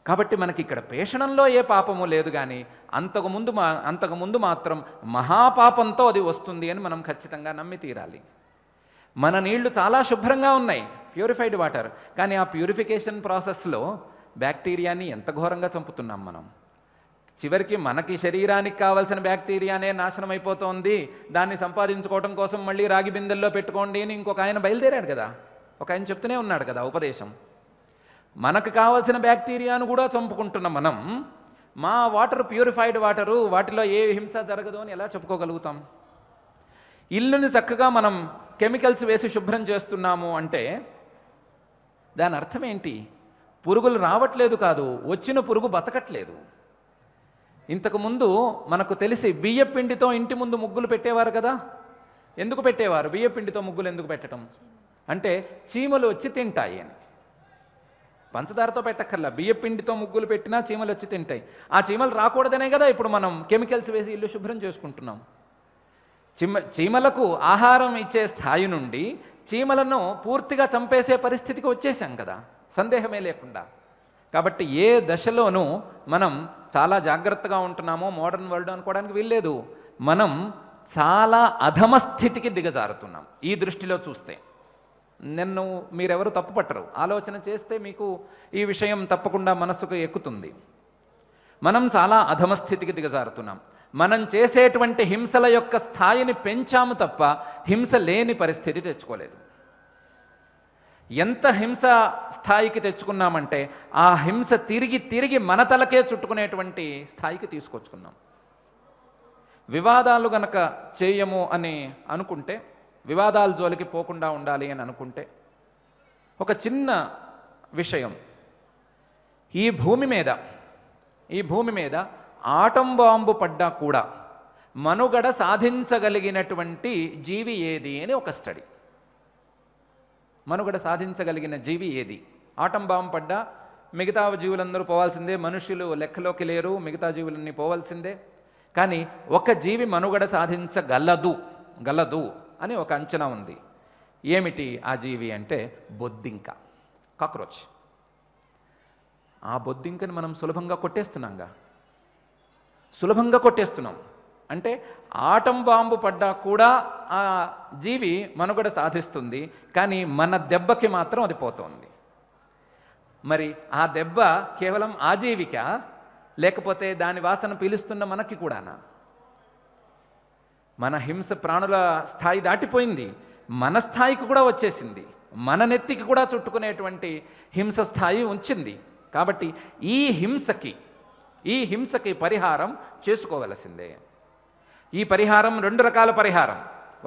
కాబట్టి మనకి ఇక్కడ పేషణంలో ఏ పాపము లేదు, కానీ అంతకుముందు మాత్రం మహాపాపంతో అది వస్తుంది అని మనం ఖచ్చితంగా నమ్మి తీరాలి. మన నీళ్లు చాలా శుభ్రంగా ఉన్నాయి, ప్యూరిఫైడ్ వాటర్, కానీ ఆ ప్యూరిఫికేషన్ ప్రాసెస్లో బ్యాక్టీరియాని ఎంత ఘోరంగా చంపుతున్నాం మనం. చివరికి మనకి శరీరానికి కావాల్సిన బ్యాక్టీరియానే నాశనం అయిపోతుంది, దాన్ని సంపాదించుకోవడం కోసం మళ్ళీ రాగి బిందెల్లో పెట్టుకోండి అని ఇంకొక ఆయన బయలుదేరాడు కదా, ఒక ఆయన చెప్తూనే ఉన్నాడు కదా ఉపదేశం. మనకు కావాల్సిన బ్యాక్టీరియాను కూడా చంపుకుంటున్న మనం మా వాటర్ ప్యూరిఫైడ్ వాటరు, వాటిలో ఏ హింస జరగదు అని ఎలా చెప్పుకోగలుగుతాం? ఇల్లుని చక్కగా మనం కెమికల్స్ వేసి శుభ్రం చేస్తున్నాము అంటే దాని అర్థం ఏంటి? పురుగులు రావట్లేదు కాదు, వచ్చిన పురుగు బతకట్లేదు. ఇంతకుముందు మనకు తెలిసి బియ్యపిండితో ఇంటి ముందు ముగ్గులు పెట్టేవారు కదా. ఎందుకు పెట్టేవారు? బియ్యపిండితో ముగ్గులు ఎందుకు పెట్టడం అంటే చీమలు వచ్చి తింటాయి అని. పంచదారతో పెట్టక్కర్లా, బియ్యపిండితో ముగ్గులు పెట్టినా చీమలు వచ్చి తింటాయి. ఆ చీమలు రాకూడదనే కదా ఇప్పుడు మనం కెమికల్స్ వేసి ఇల్లు శుభ్రం చేసుకుంటున్నాం. చీమలకు ఆహారం ఇచ్చే స్థాయి నుండి చీమలను పూర్తిగా చంపేసే పరిస్థితికి వచ్చేసాం కదా, సందేహమే లేకుండా. కాబట్టి ఏ దశలోనూ మనం చాలా జాగ్రత్తగా ఉంటున్నామో మోడర్న్ వరల్డ్ అనుకోవడానికి వీల్లేదు. మనం చాలా అధమ స్థితికి దిగజారుతున్నాం ఈ దృష్టిలో చూస్తే. నన్ను మీరెవరు తప్పుపట్టరు, ఆలోచన చేస్తే మీకు ఈ విషయం తప్పకుండా మనసుకు ఎక్కుతుంది. మనం చాలా అధమ స్థితికి దిగజారుతున్నాం. మనం చేసేటువంటి హింసల యొక్క స్థాయిని పెంచాము తప్ప హింస లేని పరిస్థితి తెచ్చుకోలేదు. ఎంత హింస స్థాయికి తెచ్చుకున్నామంటే ఆ హింస తిరిగి తిరిగి మన తలకే చుట్టుకునేటువంటి స్థాయికి తీసుకొచ్చుకున్నాం. వివాదాలు గనక చేయము అని అనుకుంటే, వివాదాల జోలికి పోకుండా ఉండాలి అని అనుకుంటే, ఒక చిన్న విషయం, ఈ భూమి మీద ఆటం బాంబు పడ్డా కూడా మనుగడ సాధించగలిగినటువంటి జీవి ఏది అని ఒక స్టడీ. మనుగడ సాధించగలిగిన జీవి ఏది? ఆటం బాంబు పడ్డా మిగతా జీవులందరూ పోవాల్సిందే, మనుషులు లెక్కలోకి లేరు, మిగతా జీవులన్నీ పోవాల్సిందే. కానీ ఒక జీవి మనుగడ సాధించగలదు అని ఒక అంచనా ఉంది. ఏమిటి ఆ జీవి అంటే బొద్దింక, కాక్రోచ్. ఆ బొద్దింకని మనం సులభంగా కొట్టేస్తున్నాం. అంటే ఆటం బాంబు పడ్డా కూడా ఆ జీవి మనుగడ సాధిస్తుంది, కానీ మన దెబ్బకి మాత్రం అది పోతుంది. మరి ఆ దెబ్బ కేవలం ఆ జీవికా, లేకపోతే దాని వాసన పీలుస్తున్న మనకి కూడానా? మన హింస ప్రాణుల స్థాయి దాటిపోయింది, మన స్థాయికి కూడా వచ్చేసింది, మన నెత్తికి కూడా చుట్టుకునేటువంటి హింస స్థాయి ఉంచింది. కాబట్టి ఈ హింసకి పరిహారం చేసుకోవలసిందే. ఈ పరిహారం రెండు రకాల పరిహారం.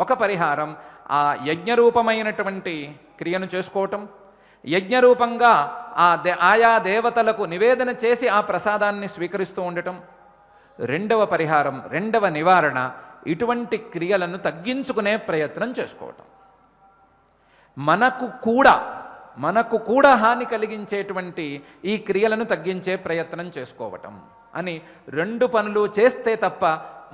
ఒక పరిహారం ఆ యజ్ఞరూపమైనటువంటి క్రియను చేసుకోవటం, యజ్ఞరూపంగా ఆయా దేవతలకు నివేదన చేసి ఆ ప్రసాదాన్ని స్వీకరిస్తూ ఉండటం. రెండవ పరిహారం, రెండవ నివారణ, ఇటువంటి క్రియలను తగ్గించుకునే ప్రయత్నం చేసుకోవటం. మనకు కూడా హాని కలిగించేటువంటి ఈ క్రియలను తగ్గించే ప్రయత్నం చేసుకోవటం అని రెండు పనులు చేస్తే తప్ప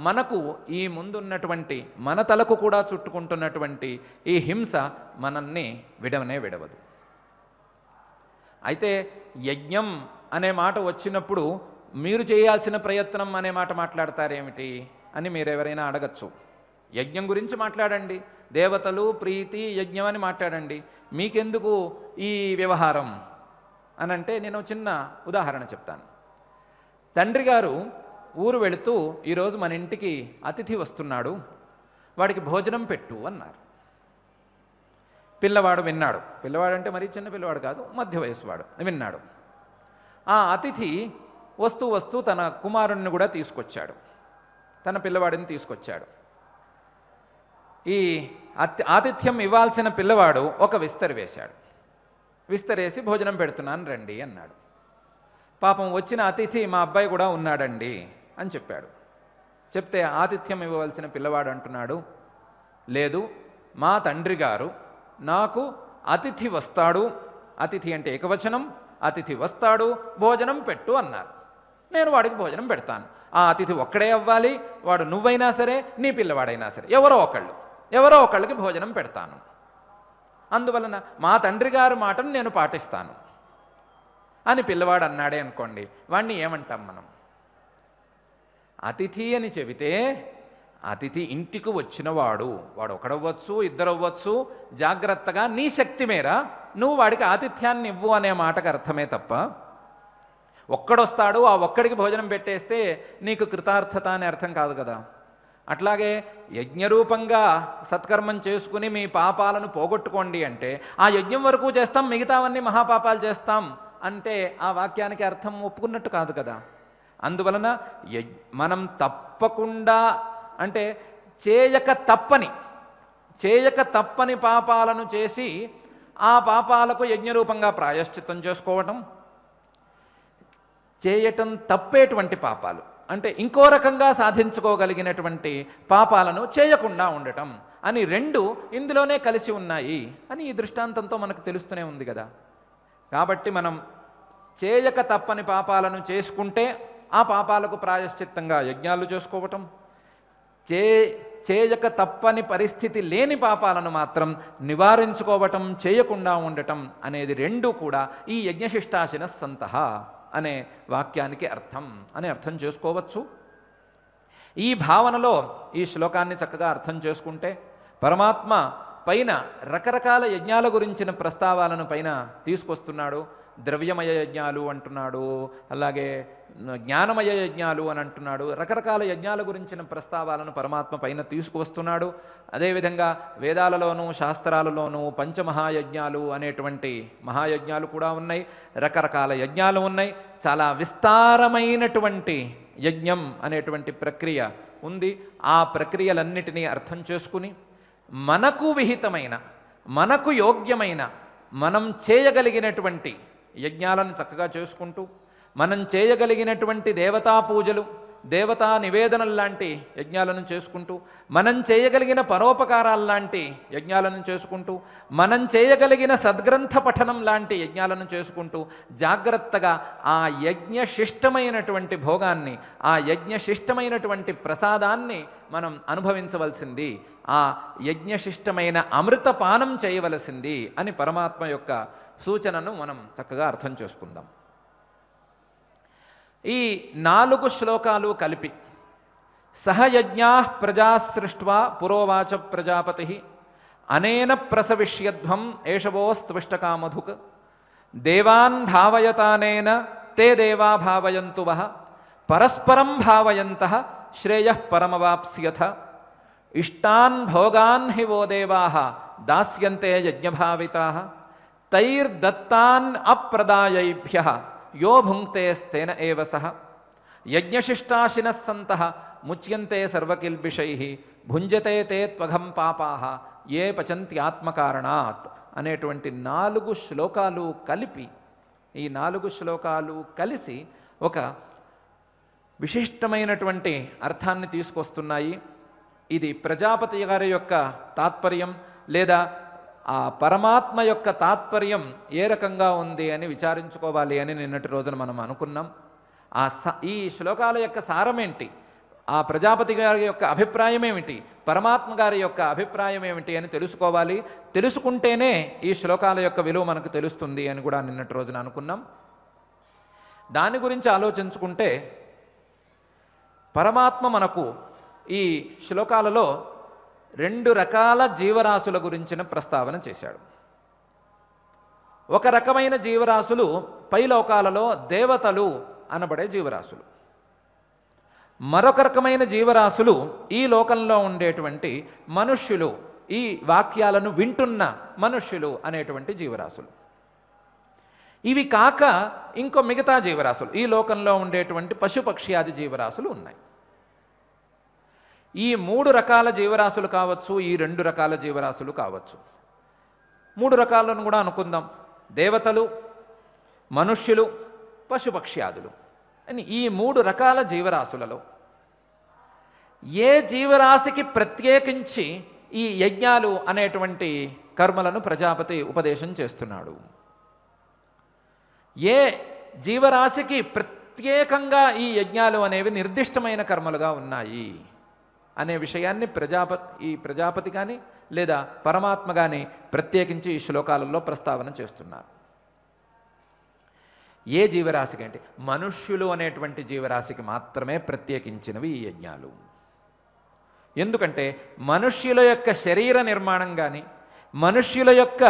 మనకు ఈ ముందున్నటువంటి మన తలకు కూడా చుట్టుకుంటున్నటువంటి ఈ హింస మనల్ని విడవదు. అయితే యజ్ఞం అనే మాట వచ్చినప్పుడు మీరు చేయాల్సిన ప్రయత్నం అనే మాట మాట్లాడతారేమిటి అని మీరు ఎవరైనా అడగచ్చు. యజ్ఞం గురించి మాట్లాడండి, దేవతలు, ప్రీతి, యజ్ఞం అని మాట్లాడండి, మీకెందుకు ఈ వ్యవహారం అని అంటే నేను చిన్న ఉదాహరణ చెప్తాను. తండ్రి గారు ఊరు వెళుతూ ఈరోజు మన ఇంటికి అతిథి వస్తున్నాడు, వాడికి భోజనం పెట్టు అన్నారు. పిల్లవాడు విన్నాడు. పిల్లవాడు అంటే మరీ చిన్న పిల్లవాడు కాదు, మధ్య వయసువాడు విన్నాడు. ఆ అతిథి వస్తూ తన కుమారుణ్ణి కూడా తీసుకొచ్చాడు, తన పిల్లవాడిని తీసుకొచ్చాడు. ఈ ఆతిథ్యం ఇవ్వాల్సిన పిల్లవాడు ఒక విస్తరేసి భోజనం పెడుతున్నాను రండి అన్నాడు. పాపం వచ్చిన అతిథి మా అబ్బాయి కూడా ఉన్నాడండి అని చెప్పాడు. చెప్తే ఆతిథ్యం ఇవ్వవలసిన పిల్లవాడు అంటున్నాడు, లేదు, మా తండ్రి గారు నాకు అతిథి వస్తాడు, అతిథి అంటే ఏకవచనం, అతిథి వస్తాడు, భోజనం పెట్టు అన్నారు. నేను వాడికి భోజనం పెడతాను. ఆ అతిథి ఒక్కడే అవ్వాలి, వాడు నువ్వైనా సరే, నీ పిల్లవాడైనా సరే, ఎవరో ఒకళ్ళకి భోజనం పెడతాను. అందువలన మా తండ్రి గారి మాటను నేను పాటిస్తాను అని పిల్లవాడు అన్నాడే అనుకోండి, వాడిని ఏమంటాం మనం? అతిథి అని చెబితే అతిథి ఇంటికి వచ్చినవాడు, వాడు ఒకడవ్వచ్చు, ఇద్దరవ్వచ్చు, జాగ్రత్తగా నీ శక్తి మేర నువ్వు వాడికి ఆతిథ్యాన్ని ఇవ్వు అనే మాటకు అర్థమే తప్ప, ఒక్కడొస్తాడు ఆ ఒక్కడికి భోజనం పెట్టేస్తే నీకు కృతార్థత అనే అర్థం కాదు కదా. అట్లాగే యజ్ఞరూపంగా సత్కర్మం చేసుకుని మీ పాపాలను పోగొట్టుకోండి అంటే ఆ యజ్ఞం వరకు చేస్తాం, మిగతావన్నీ మహాపాపాలు చేస్తాం అంటే ఆ వాక్యానికి అర్థం ఒప్పుకున్నట్టు కాదు కదా. అందువలన మనం తప్పకుండా అంటే చేయక తప్పని పాపాలను చేసి ఆ పాపాలకు యజ్ఞరూపంగా ప్రాయశ్చిత్తం చేసుకోవటం, చేయటం తప్పేటువంటి పాపాలు అంటే ఇంకో రకంగా సాధించుకోగలిగినటువంటి పాపాలను చేయకుండా ఉండటం అని రెండు ఇందులోనే కలిసి ఉన్నాయి అని ఈ దృష్టాంతంతో మనకు తెలుస్తూనే ఉంది కదా. కాబట్టి మనం చేయక తప్పని పాపాలను చేసుకుంటే ఆ పాపాలకు ప్రాయశ్చిత్తంగా యజ్ఞాలు చేసుకోవటం, చేయక తప్పని పరిస్థితి లేని పాపాలను మాత్రం నివారించుకోవటం, చేయకుండా ఉండటం అనేది రెండు కూడా ఈ యజ్ఞశిష్టాశిన సంతః అనే వాక్యానికి అర్థం చేసుకోవచ్చు. ఈ భావనలో ఈ శ్లోకాన్ని చక్కగా అర్థం చేసుకుంటే పరమాత్మ పైన రకరకాల యజ్ఞాల గురించిన ప్రస్తావాలను పైన తీసుకొస్తున్నాడు. ద్రవ్యమయ యజ్ఞాలు అంటున్నాడు, అలాగే జ్ఞానమయ యజ్ఞాలు అని అంటున్నాడు. రకరకాల యజ్ఞాల గురించిన ప్రస్తావాలను పరమాత్మ పైన తీసుకువస్తున్నాడు. అదేవిధంగా వేదాలలోనూ శాస్త్రాలలోనూ పంచమహాయజ్ఞాలు అనేటువంటి మహాయజ్ఞాలు కూడా ఉన్నాయి, రకరకాల యజ్ఞాలు ఉన్నాయి. చాలా విస్తారమైనటువంటి యజ్ఞం అనేటువంటి ప్రక్రియ ఉంది. ఆ ప్రక్రియలన్నిటినీ అర్థం చేసుకుని మనకు విహితమైన, మనకు యోగ్యమైన, మనం చేయగలిగినటువంటి యజ్ఞాలను చక్కగా చేసుకుంటూ, మనం చేయగలిగినటువంటి దేవతా పూజలు, దేవతా నివేదనలు లాంటి యజ్ఞాలను చేసుకుంటూ, మనం చేయగలిగిన పరోపకారాల్లాంటి యజ్ఞాలను చేసుకుంటూ, మనం చేయగలిగిన సద్గ్రంథ పఠనం లాంటి యజ్ఞాలను చేసుకుంటూ జాగ్రత్తగా ఆ యజ్ఞశిష్టమైనటువంటి భోగాన్ని, ఆ యజ్ఞశిష్టమైనటువంటి ప్రసాదాన్ని మనం అనుభవించవలసింది, ఆ యజ్ఞశిష్టమైన అమృతపానం చేయవలసింది అని పరమాత్మ యొక్క సూచనను మనం చక్కగా అర్థం చేసుకుందాం. ఈ 4 శ్లోకాలు కలిపి సహయజ్ఞా ప్రజా సృష్ట్వా పురోవాచ ప్రజాపతి అనేన ప్రసవిష్యధ్వం ఏషవోస్త్విష్టకామధుక్ దేవాన్ భావయతానేన తే దేవా భావయంతు వః పరస్పరం భావయంతః శ్రేయః పరమవాప్స్యథ ఇష్టాన్ భోగాన్ హి వో దేవాః దాస్యంతే యజ్ఞభావితాః తైర్దత్తాన్ అప్రదాయైభ్యః యో భుంక్తేస్తేన ఏవ సహ యజ్ఞశిష్టాశినః సంతః ముచ్యంతే సర్వకిల్బిషైః భుంజతే తే త్వఘం పాపాః ఏ పచంత్యాత్మకారణాత్ అనేటువంటి 4 శ్లోకాలు కలిపి, ఈ 4 శ్లోకాలు కలిసి ఒక విశిష్టమైనటువంటి అర్థాన్ని తీసుకొస్తున్నాయి. ఇది ప్రజాపతి గారి యొక్క తాత్పర్యం లేదా ఆ పరమాత్మ యొక్క తాత్పర్యం ఏ రకంగా ఉంది అని విచారించుకోవాలి అని నిన్నటి రోజున మనం అనుకున్నాం. ఈ శ్లోకాల యొక్క సారమేంటి, ఆ ప్రజాపతి గారి యొక్క అభిప్రాయం ఏమిటి, పరమాత్మ గారి యొక్క అభిప్రాయం ఏమిటి అని తెలుసుకోవాలి. తెలుసుకుంటేనే ఈ శ్లోకాల యొక్క విలువ మనకు తెలుస్తుంది అని కూడా నిన్నటి రోజున అనుకున్నాం. దాని గురించి ఆలోచించుకుంటే పరమాత్మ మనకు ఈ శ్లోకాలలో 2 రకాల జీవరాశుల గురించిన ప్రస్తావన చేశాడు. ఒక రకమైన జీవరాశులు పైలోకాలలో దేవతలు అనబడే జీవరాశులు, మరొక రకమైన జీవరాశులు ఈ లోకంలో ఉండేటువంటి మనుష్యులు, ఈ వాక్యాలను వింటున్న మనుష్యులు అనేటువంటి జీవరాశులు. ఇవి కాక ఇంకో మిగతా జీవరాశులు, ఈ లోకంలో ఉండేటువంటి పశుపక్ష్యాది జీవరాశులు ఉన్నాయి. ఈ 3 రకాల జీవరాశులు కావచ్చు, ఈ 2 రకాల జీవరాశులు కావచ్చు. 3 రకాలను కూడా అనుకుందాం. దేవతలు, మనుష్యులు, పశుపక్ష్యాదులు అని ఈ 3 రకాల జీవరాశులలో ఏ జీవరాశికి ప్రత్యేకించి ఈ యజ్ఞాలు అనేటువంటి కర్మలను ప్రజాపతి ఉపదేశం చేస్తున్నాడు, ఏ జీవరాశికి ప్రత్యేకంగా ఈ యజ్ఞాలు అనేవి నిర్దిష్టమైన కర్మలుగా ఉన్నాయి అనే విషయాన్ని ప్రజాపతి కానీ లేదా పరమాత్మ కానీ ప్రత్యేకించి ఈ శ్లోకాలలో ప్రస్తావన చేస్తున్నారు. ఏ జీవరాశికి అంటే మనుష్యులు అనేటువంటి జీవరాశికి మాత్రమే ప్రత్యేకించినవి ఈ యజ్ఞాలు. ఎందుకంటే మనుష్యుల యొక్క శరీర నిర్మాణం కానీ మనుష్యుల యొక్క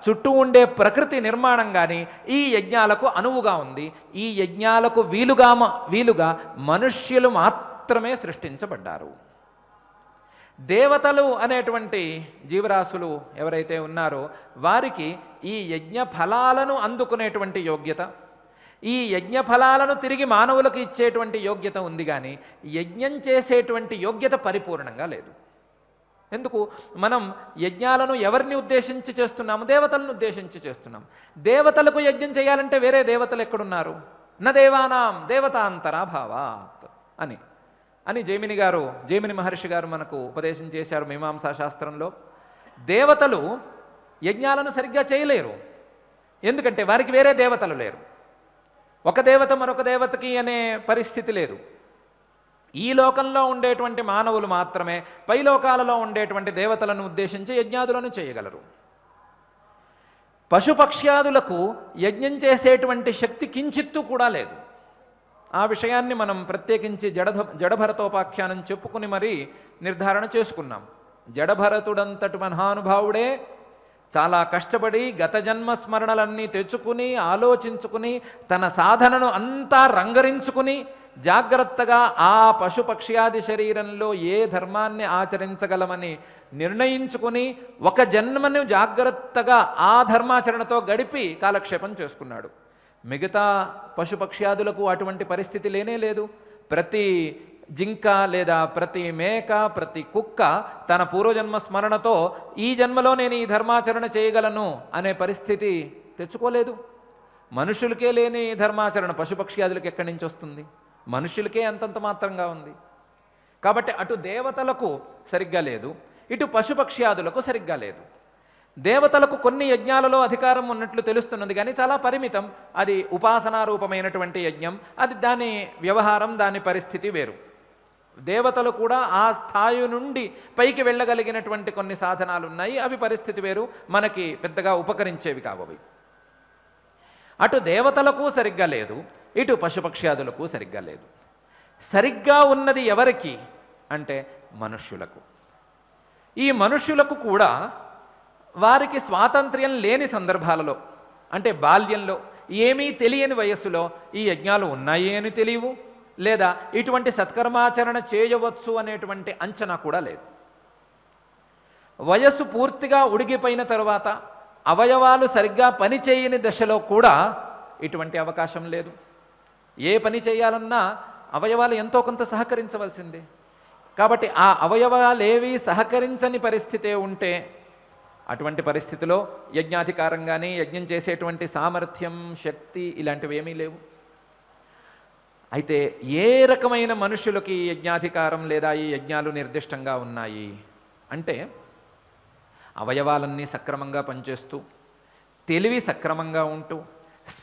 చుట్టూ ఉండే ప్రకృతి నిర్మాణం కానీ ఈ యజ్ఞాలకు అనువుగా ఉంది. ఈ యజ్ఞాలకు వీలుగా మనుష్యులు మాత్రమే సృష్టించబడ్డారు. దేవతలు అనేటువంటి జీవరాశులు ఎవరైతే ఉన్నారో వారికి ఈ యజ్ఞ ఫలాలను అందుకునేటువంటి యోగ్యత, ఈ యజ్ఞ ఫలాలను తిరిగి మానవులకు ఇచ్చేటువంటి యోగ్యత ఉంది. కానీ యజ్ఞం చేసేటువంటి యోగ్యత పరిపూర్ణంగా లేదు. ఎందుకు? మనం యజ్ఞాలను ఎవరిని ఉద్దేశించి చేస్తున్నాము? దేవతలను ఉద్దేశించి చేస్తున్నాం. దేవతలకు యజ్ఞం చేయాలంటే వేరే దేవతలు ఎక్కడున్నారు? న దేవానాం దేవతాంతరాభావాత్ అని జైమిని మహర్షి గారు మనకు ఉపదేశం చేశారు మీమాంసా శాస్త్రంలో. దేవతలు యజ్ఞాలను సరిగ్గా చేయలేరు. ఎందుకంటే వారికి వేరే దేవతలు లేరు. ఒక దేవత మరొక దేవతకి అనే పరిస్థితి లేదు. ఈ లోకంలో ఉండేటువంటి మానవులు మాత్రమే పై లోకాలలో ఉండేటువంటి దేవతలను ఉద్దేశించి యజ్ఞాదులను చేయగలరు. పశుపక్ష్యాదులకు యజ్ఞం చేసేటువంటి శక్తి కించిత్తు కూడా లేదు. ఆ విషయాన్ని మనం ప్రత్యేకించి జడభరతోపాఖ్యానం చెప్పుకుని మరీ నిర్ధారణ చేసుకున్నాం. జడభరతుడంతటి మహానుభావుడే చాలా కష్టపడి గత జన్మ స్మరణలన్నీ తెచ్చుకుని ఆలోచించుకుని తన సాధనను అంతా రంగరించుకుని జాగ్రత్తగా ఆ పశుపక్ష్యాది శరీరంలో ఏ ధర్మాన్ని ఆచరించగలమని నిర్ణయించుకుని ఒక జన్మను జాగ్రత్తగా ఆ ధర్మాచరణతో గడిపి కాలక్షేపం చేసుకున్నాడు. మిగతా పశుపక్ష్యాదులకు అటువంటి పరిస్థితి లేనే లేదు. ప్రతి జింక లేదా ప్రతి మేక ప్రతి కుక్క తన పూర్వజన్మ స్మరణతో ఈ జన్మలో నేను ఈ ధర్మాచరణ చేయగలను అనే పరిస్థితి తెచ్చుకోలేదు. మనుషులకే లేని ధర్మాచరణ పశుపక్ష్యాదులకు ఎక్కడి నుంచి వస్తుంది? మనుషులకే అంతంత మాత్రంగా ఉంది. కాబట్టి అటు దేవతలకు సరిగ్గా లేదు, ఇటు పశుపక్ష్యాదులకు సరిగ్గా లేదు. దేవతలకు కొన్ని యజ్ఞాలలో అధికారం ఉన్నట్లు తెలుస్తున్నది, కానీ చాలా పరిమితం. అది ఉపాసనారూపమైనటువంటి యజ్ఞం, అది దాని వ్యవహారం, దాని పరిస్థితి వేరు. దేవతలు కూడా ఆ స్థాయి నుండి పైకి వెళ్ళగలిగినటువంటి కొన్ని సాధనాలు ఉన్నాయి, అవి పరిస్థితి వేరు, మనకి పెద్దగా ఉపకరించేవి కావవి. అటు దేవతలకు సరిగ్గా లేదు, ఇటు పశుపక్ష్యాదులకు సరిగ్గా లేదు. సరిగ్గా ఉన్నది ఎవరికి అంటే మనుష్యులకు. ఈ మనుష్యులకు కూడా వారికి స్వాతంత్ర్యం లేని సందర్భాలలో, అంటే బాల్యంలో ఏమీ తెలియని వయస్సులో ఈ యజ్ఞాలు ఉన్నాయి అని తెలియవు, లేదా ఇటువంటి సత్కర్మాచరణ చేయవచ్చు అనేటువంటి అంచనా కూడా లేదు. వయస్సు పూర్తిగా ఉడిగిపోయిన తరువాత అవయవాలు సరిగ్గా పనిచేయని దశలో కూడా ఇటువంటి అవకాశం లేదు. ఏ పని చేయాలన్నా అవయవాలు ఎంతో కొంత సహకరించవలసిందే. కాబట్టి ఆ అవయవాలేవి సహకరించని పరిస్థితే ఉంటే అటువంటి పరిస్థితిలో యజ్ఞాధికారం కానీ యజ్ఞం చేసేటువంటి సామర్థ్యం, శక్తి ఇలాంటివి ఏమీ లేవు. అయితే ఏ రకమైన మనుషులకి యజ్ఞాధికారం లేదా ఈ యజ్ఞాలు నిర్దిష్టంగా ఉన్నాయి అంటే అవయవాలన్నీ సక్రమంగా పనిచేస్తూ తెలివి సక్రమంగా ఉంటూ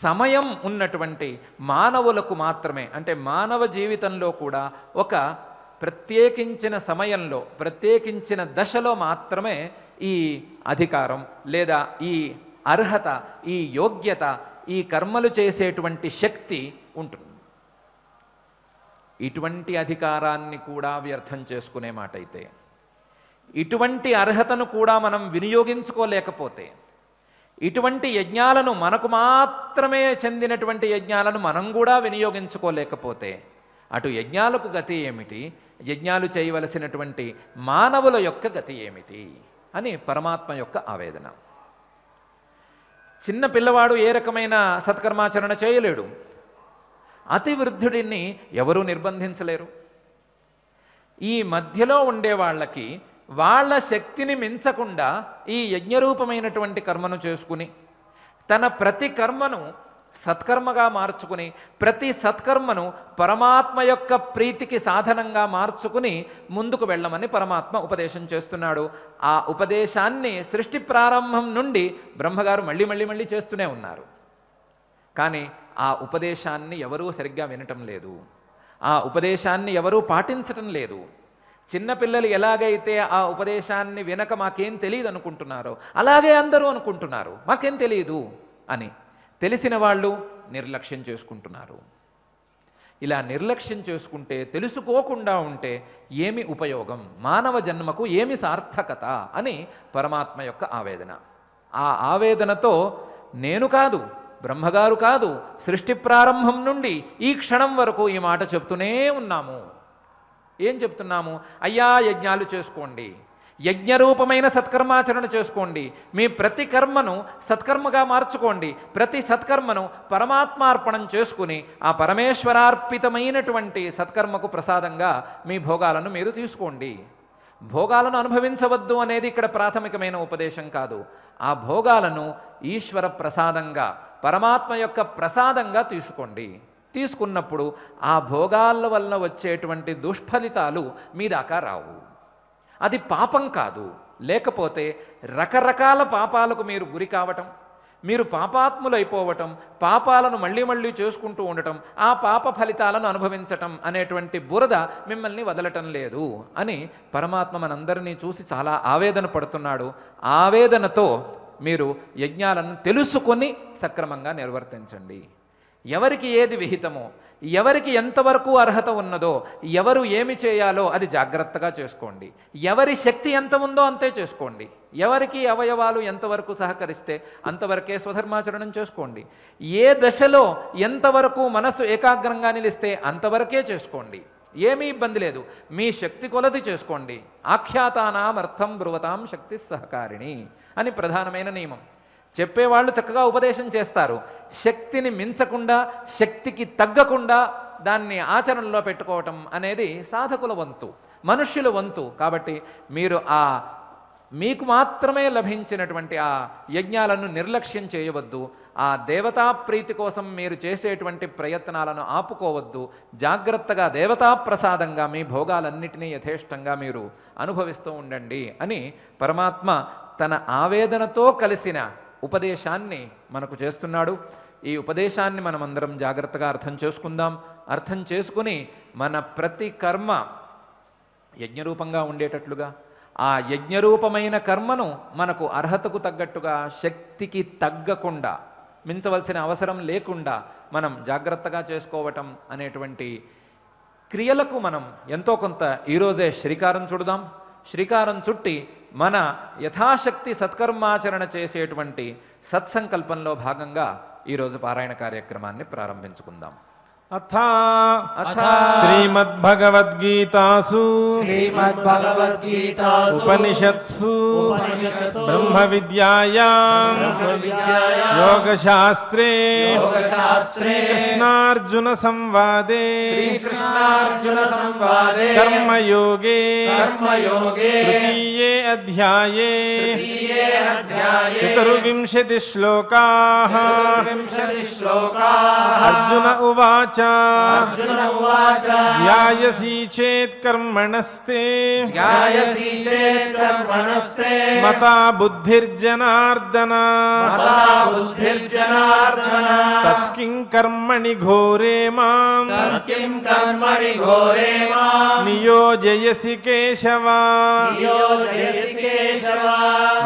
సమయం ఉన్నటువంటి మానవులకు మాత్రమే, అంటే మానవ జీవితంలో కూడా ఒక ప్రత్యేకించిన సమయంలో ప్రత్యేకించిన దశలో మాత్రమే ఈ అధికారం లేదా ఈ అర్హత, ఈ యోగ్యత, ఈ కర్మలు చేసేటువంటి శక్తి ఉంటుంది. ఇటువంటి అధికారాన్ని కూడా వ్యర్థం చేసుకునే మాట అయితే, ఇటువంటి అర్హతను కూడా మనం వినియోగించుకోలేకపోతే, ఇటువంటి యజ్ఞాలను మనకు మాత్రమే చెందినటువంటి యజ్ఞాలను మనం కూడా వినియోగించుకోలేకపోతే అటు యజ్ఞాలకు గతి ఏమిటి, యజ్ఞాలు చేయవలసినటువంటి మానవుల యొక్క గతి ఏమిటి అని పరమాత్మ యొక్క ఆవేదన. చిన్న పిల్లవాడు ఏ రకమైన సత్కర్మాచరణ చేయలేడు, అతి వృద్ధుడిని ఎవరూ నిర్బంధించలేరు. ఈ మధ్యలో ఉండే వాళ్ళకి వాళ్ళ శక్తిని మించకుండా ఈ యజ్ఞరూపమైనటువంటి కర్మను చేసుకుని తన ప్రతి కర్మను సత్కర్మగా మార్చుకుని ప్రతి సత్కర్మను పరమాత్మ యొక్క ప్రీతికి సాధనంగా మార్చుకుని ముందుకు వెళ్ళమని పరమాత్మ ఉపదేశం చేస్తున్నాడు. ఆ ఉపదేశాన్ని సృష్టి ప్రారంభం నుండి బ్రహ్మగారు మళ్ళీ చేస్తూనే ఉన్నారు. కానీ ఆ ఉపదేశాన్ని ఎవరూ సరిగ్గా వినటం లేదు, ఆ ఉపదేశాన్ని ఎవరూ పాటించటం లేదు. చిన్నపిల్లలు ఎలాగైతే ఆ ఉపదేశాన్ని వినక మాకేం తెలియదు అనుకుంటున్నారో అలాగే అందరూ అనుకుంటున్నారు మాకేం తెలియదు అని. తెలిసిన వాళ్ళు నిర్లక్ష్యం చేసుకుంటున్నారు. ఇలా నిర్లక్ష్యం చేసుకుంటే, తెలుసుకోకుండా ఉంటే ఏమి ఉపయోగం, మానవ జన్మకు ఏమి సార్థకత అని పరమాత్మ యొక్క ఆవేదన. ఆ ఆవేదనతో నేను కాదు, బ్రహ్మగారు కాదు, సృష్టి ప్రారంభం నుండి ఈ క్షణం వరకు ఈ మాట చెప్తూనే ఉన్నాము. ఏం చెప్తున్నాము? అయ్యా యజ్ఞాలు చేసుకోండి, యజ్ఞరూపమైన సత్కర్మాచరణ చేసుకోండి, మీ ప్రతి కర్మను సత్కర్మగా మార్చుకోండి, ప్రతి సత్కర్మను పరమాత్మార్పణం చేసుకుని ఆ పరమేశ్వరార్పితమైనటువంటి సత్కర్మకు ప్రసాదంగా మీ భోగాలను మీరు తీసుకోండి. భోగాలను అనుభవించవద్దు అనేది ఇక్కడ ప్రాథమికమైన ఉపదేశం కాదు. ఆ భోగాలను ఈశ్వర ప్రసాదంగా, పరమాత్మ యొక్క ప్రసాదంగా తీసుకోండి. తీసుకున్నప్పుడు ఆ భోగాల వల్ల వచ్చేటువంటి దుష్ఫలితాలు మీ దాకా రావు. అది పాపం కాదు. లేకపోతే రకరకాల పాపాలకు మీరు గురి కావటం, మీరు పాపాత్ములైపోవటం, పాపాలను మళ్ళీ మళ్ళీ చేసుకుంటూ ఉండటం, ఆ పాప ఫలితాలను అనుభవించటం అనేటువంటి బురద మిమ్మల్ని వదలటం లేదు అని పరమాత్మ మనందరినీ చూసి చాలా ఆవేదన పడుతున్నాడు. ఆవేదనతో మీరు యజ్ఞాలను తెలుసుకొని సక్రమంగా నిర్వర్తించండి. ఎవరికి ఏది విహితమో, ఎవరికి ఎంతవరకు అర్హత ఉన్నదో, ఎవరు ఏమి చేయాలో అది జాగ్రత్తగా చేసుకోండి. ఎవరి శక్తి ఎంత ఉందో అంతే చేసుకోండి. ఎవరికి అవయవాలు ఎంతవరకు సహకరిస్తే అంతవరకే స్వధర్మాచరణం చేసుకోండి. ఏ దశలో ఎంతవరకు మనసు ఏకాగ్రంగా నిలిస్తే అంతవరకే చేసుకోండి. ఏమీ ఇబ్బంది లేదు. మీ శక్తి కొలది చేసుకోండి. ఆఖ్యాతానాం అర్థం బ్రువతాం శక్తి సహకారిణి అని ప్రధానమైన నియమం. చెప్పేవాళ్ళు చక్కగా ఉపదేశం చేస్తారు. శక్తిని మించకుండా, శక్తికి తగ్గకుండా దాన్ని ఆచరణలో పెట్టుకోవటం అనేది సాధకుల వంతు, మనుష్యుల వంతు. కాబట్టి మీరు మీకు మాత్రమే లభించినటువంటి ఆ యజ్ఞాలను నిర్లక్ష్యం చేయవద్దు. ఆ దేవతా ప్రీతి కోసం మీరు చేసేటువంటి ప్రయత్నాలను ఆపుకోవద్దు. జాగ్రత్తగా దేవతా ప్రసాదంగా మీ భోగాలన్నిటినీ యథేష్టంగా మీరు అనుభవిస్తూ ఉండండి అని పరమాత్మ తన ఆవేదనతో కలిసిన ఉపదేశాన్ని మనకు చేస్తున్నాడు. ఈ ఉపదేశాన్ని మనమందరం జాగ్రత్తగా అర్థం చేసుకుందాం. అర్థం చేసుకుని మన ప్రతి కర్మ యజ్ఞరూపంగా ఉండేటట్లుగా, ఆ యజ్ఞరూపమైన కర్మను మనకు అర్హతకు తగ్గట్టుగా, శక్తికి తగ్గకుండా, మించవలసిన అవసరం లేకుండా మనం జాగ్రత్తగా చేసుకోవటం అనేటువంటి క్రియలకు మనం ఎంతో కొంత ఈరోజే శ్రీకారం చుడదాం. శ్రీకారం చుట్టి మన యథాశక్తి సత్కర్మాచరణ చేసేటువంటి సత్సంకల్పంలో భాగంగా ఈరోజు పారాయణ కార్యక్రమాన్ని ప్రారంభించుకుందాం. అథ శ్రీమద్భగవద్గీతాసు ఉపనిషత్సు బ్రహ్మ విద్యాయాం యోగశాస్త్రే కృష్ణార్జున సంవాదే కర్మయోగే తృతీయే అధ్యాయే చతుర్వింశతి శ్లోకాః అర్జున ఉవాచ ధ్యాయసి చేత్ కర్మణస్తే మతా బుద్ధిర్జనార్దన తత్కిం కర్మణి ఘోరే మాం నియోజయసి కేశవ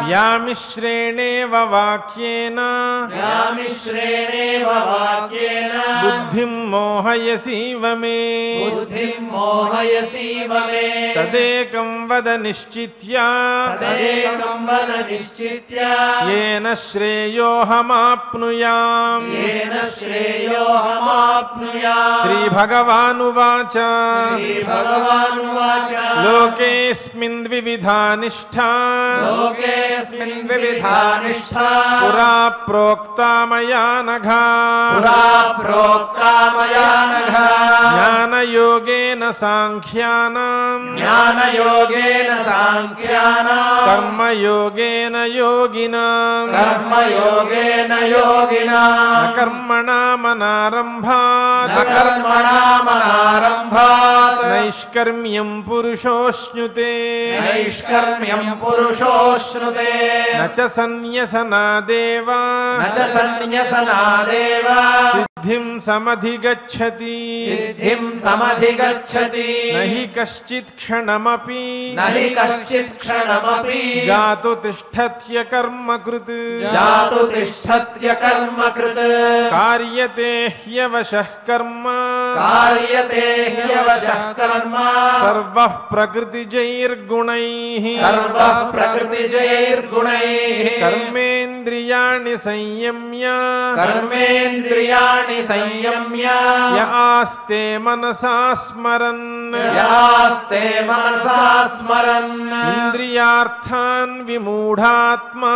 వ్యామిశ్రేణేవ వాక్యేన బుద్ధిం మోహయసీవ మే తదేకం వద నిశ్చిత్య येन श्रेयोऽहमाप्नुयाम् श्रीभगवानुवाच लोकेऽस्मिन् विविधा निष्ठा पुरा प्रोक्ता मया नघा ज्ञानयोगेन साङ्ख्यानाम् कर्मयोगेन योगिना कर्मणामनारम्भात् नैष्कर्म्यं पुरुषोऽश्नुते न च सन्न्यसनादेव సిద్ధిం సమధిగచ్చతి సిద్ధిం సమధిగచ్చతి నహి కశ్చిత్ క్షణమపి నహి కశ్చిత్ క్షణమపి జాతు తిష్ఠత్య కర్మకృత్ జాతు తిష్ఠత్య కర్మకృత్ కార్యతే హ్యవశః కర్మ కార్యతే హ్యవశః కర్మ సర్వః ప్రకృతిజైర్గుణైః సర్వః ప్రకృతిజైర్గుణైః కర్మేంద్రియాణి సంయమ్య కర్మేంద్రియాణి సంయమ్య య ఆస్తే మనసా స్మరన్ యాస్తే మనసా స్మరన్ ఇంద్రియార్థాన్ విమూఢాత్మా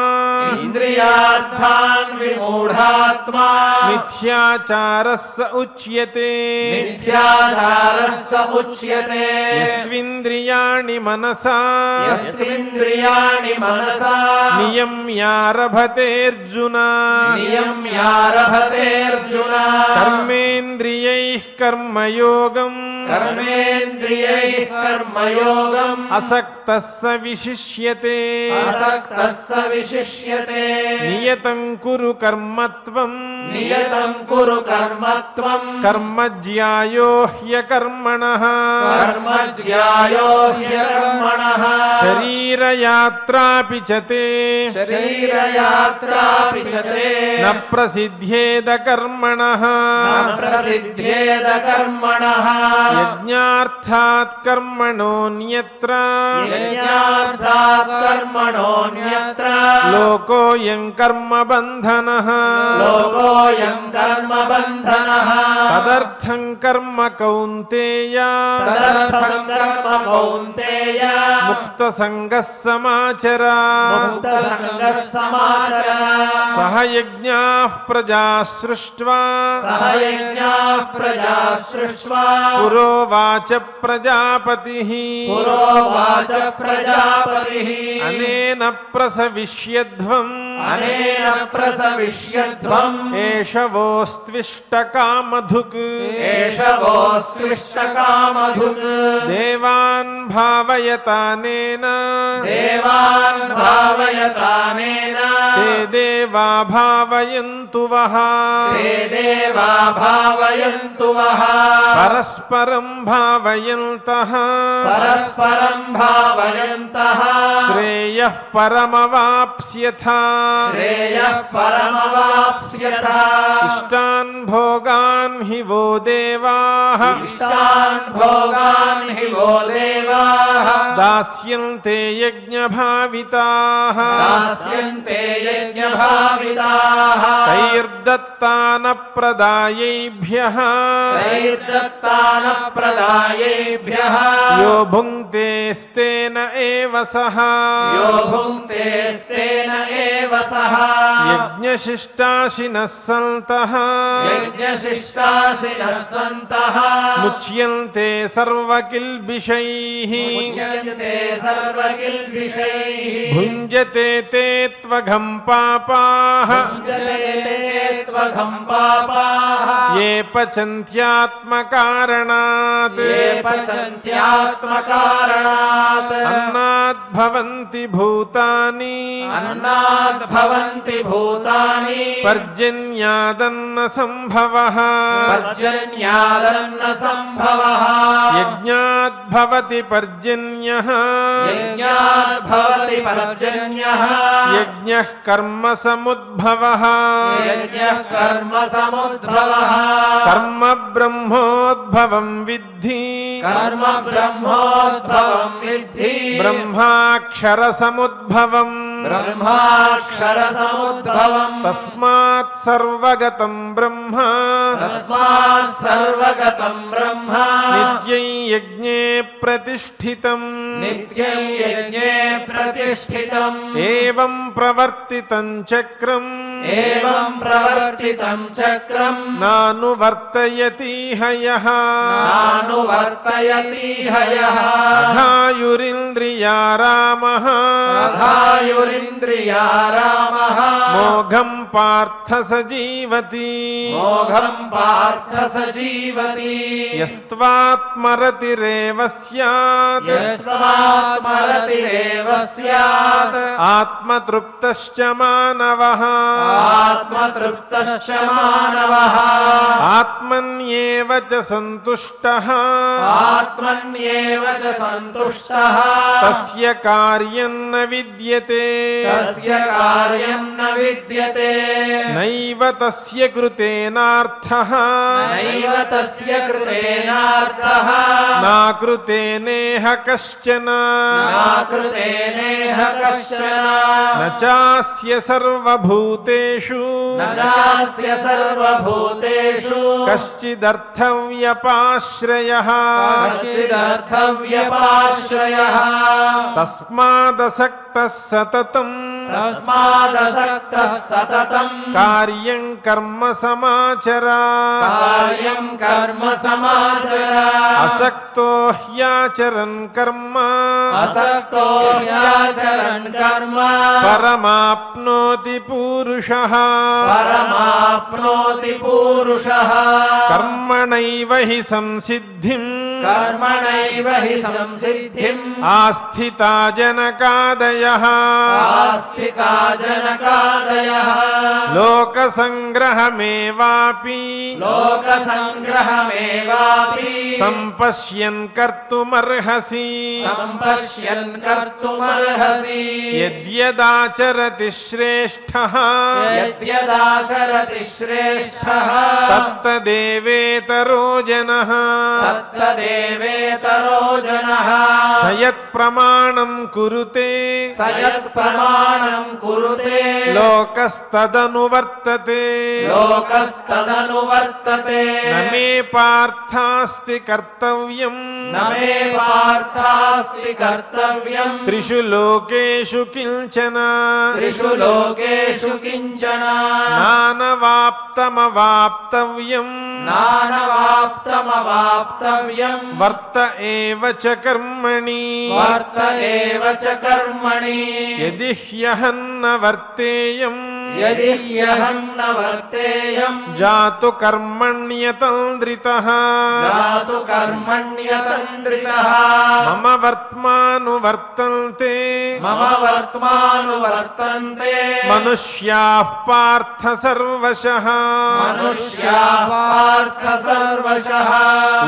ఇంద్రియార్థాన్ విమూఢాత్మా మిథ్యాచారస్స ఉచ్యతే మిథ్యాచారస్స ఉచ్యతే యస్త్వింద్రియాణి మనసా యస్త్వింద్రియాణి మనసా నియమ్యారభతేర్జున నియమ్యారభతేర్జున కర్మేంద్రియైః కర్మయోగం కర్మేంద్రియైః కర్మయోగం అసక్తః స విశిష్యతే అసక్తః స విశిష్యతే నియతం కురు కర్మత్వం నియతం కురు కర్మత్వం కర్మజ్యాయో హ్యకర్మణః కర్మజ్యాయో హ్యకర్మణః శరీరయాత్రాపి చ తే శరీరయాత్రాపి చ తే న ప్రసిద్ధ్యేద కర్మణః న ప్రసిద్ధ్యేద కర్మణః యజ్ఞార్థాత్ కర్మణోన్యత్ర యజ్ఞార్థాత్ కర్మణోన్యత్ర లోకోయం కర్మబంధనః లోకోయం కర్మబంధనః తదర్థం కర్మ కౌంతేయ తదర్థం కర్మ కౌంతేయ ముక్తసంగః సమాచర ముక్తసంగః సమాచర సహ యజ్ఞాః ప్రజా సృష్ట్వా సహ యజ్ఞాః ప్రజా సృష్ట్వా పురోవాచ ప్రజాపతిః పురోవాచ ప్రజాపతిః అనేన ప్రసవిష్యధ్వం అనేన ప్రసవిష్యధ్వం ఏషవోస్త్విష్టకామధుక్ ఏషవోస్త్విష్టకామధుక్ దేవాన్ భావయతానేన దేవాన్ భావయతానేన తే దేవా భావయంతు వః తే దేవా భావయంతు వః పరస్పరం భావయంతః పరస్పరం భావయంతః శ్రేయః పరమవాప్స్యథ శ్రేయః పరమవాప్స్యథ ఇష్టాన్ భోగాన్ హి वो దేవాః ఇష్టాన్ భోగాన్ హి वो దేవాః దాస్యంతే యజ్ఞభావితాః దాస్యంతే యజ్ఞభావితాః తైర్దత్తాన ప్రదాయేభ్యః తైర్దత్తాన ప్రదాయేభ్యః యో భుంక్తేస్తేన ఏవ సః యో భుంక్తేస్తేన ఏవ సః యజ్ఞశిష్టాశినః సంతః యజ్ఞశిష్టాశినః సంతః ముచ్యంతే సర్వకిల్బిషైః ముచ్యంతే సర్వకిల్బిషైః భుంజతే తే త్వఘం పాపాః భుంజతే త్వఘం పాపాః ఏ పచంత్యాత్మకారణాత్ ఏ పచంత్యాత్మకారణాత్ అన్నాద్భవంతి భూతాని అన్నాద్భవంతి భూతాని పర్జన్యాదన్న సంభవః పర్జన్యాదన్న సంభవః యజ్ఞాద్భవతి పర్జన్యః యజ్ఞాద్భవతి పర్జన్యః యజ్ఞః కర్మ సముద్భవః యజ్ఞః కర్మ సముద్భవః కర్మ బ్రహ్మోద్భవం విద్ధి కర్మ బ్రహ్మోద్భవం విద్ధి బ్రహ్మాక్షర సముద్భవం బ్రహ్మాక్షర సముద్భవం తస్మాత్ సర్వగతం బ్రహ్మ తస్మాత్ సర్వగతం బ్రహ్మ నిత్యం యజ్ఞే ప్రతిష్ఠితం నిత్యం యజ్ఞే ప్రతిష్ఠితం ఏవం ప్రవర్తితం చక్రం ఏవం ప్రవర్తితం చక్రం నానువర్తయతి హయః నానువర్తయతి హయః అఘాయురింద్రియా రామః అఘాయురింద్రియా రామః మోఘం పార్థ సజీవతి మోఘం పార్థ సజీవతి యస్త్వాత్మరతి यस्त्वमात्मरतिरेव स्यात् यस्त्वमात्मरतिरेव स्यात् आत्मतृप्तश्च मानवः आत्मतृप्तश्च मानवः आत्मन्येव च सन्तुष्टः आत्मन्येव च सन्तुष्टः तस्य कार्यं न विद्यते तस्य कार्यं न विद्यते नैव तस्य कृतेनार्थः नैव तस्य कृतेनार्थः नाकृतेनेह कश्चन नाकृतेनेह कश्चन न चास्य सर्वभूतेषु न चास्य सर्वभूतेषु कश्चिदर्थव्यपाश्रयः कश्चिदर्थव्यपाश्रयः तस्मादसक्तः सततम् तस्मादसक्तः सततम् कार्यं कर्म समाचर कार्यं कर्म समाचर असक्तो ह्याचरन् कर्म असक्तो ह्याचरन् कर्म परमाप्नोति पूरुषः परमाप्नोति पूरुषः कर्मणैव हि संसिद्धिम् कर्मणैव हि संसिद्धिम् आस्थिता जनकादयः आस्तिका जनकादयः लोकसङ्ग्रहमेवापि लोकसङ्ग्रहमेवापि सम्पश्यन् कर्तुमर्हसि सम्पश्यन् कर्तुमर्हसि यद्यदाचरति श्रेष्ठः यद्यदाचरति श्रेष्ठः तत्तदेवेतरो जनः तत्तदेवेतरो जनः स यत्प्रमाणं कुरुते स यत्प्रमाणं कुरुते लोकस्तदनुवर्तते लोकस्तदनुवर्तते न मे पार्थास्ति कर्तव्यम् न मे पार्थास्ति कर्तव्यम् त्रिषु लोकेषु किञ्चन त्रिषु लोकेषु किञ्चन नानवाप्तमवाप्तव्यम् नानवाप्तमवाप्तव्यम् वर्त एव च कर्मणि वर्त एव च कर्मणि यदि ह्यहं न वर्तेयम् यदि ह्यहं न वर्तेयम् जातु कर्मण्यतन्द्रितः जातु कर्मण्यतन्द्रितः मम वर्त्मानुवर्तन्ते मम वर्त्मानुवर्तन्ते मनुष्याः पार्थ सर्वशः मनुष्याः पार्थ सर्वशः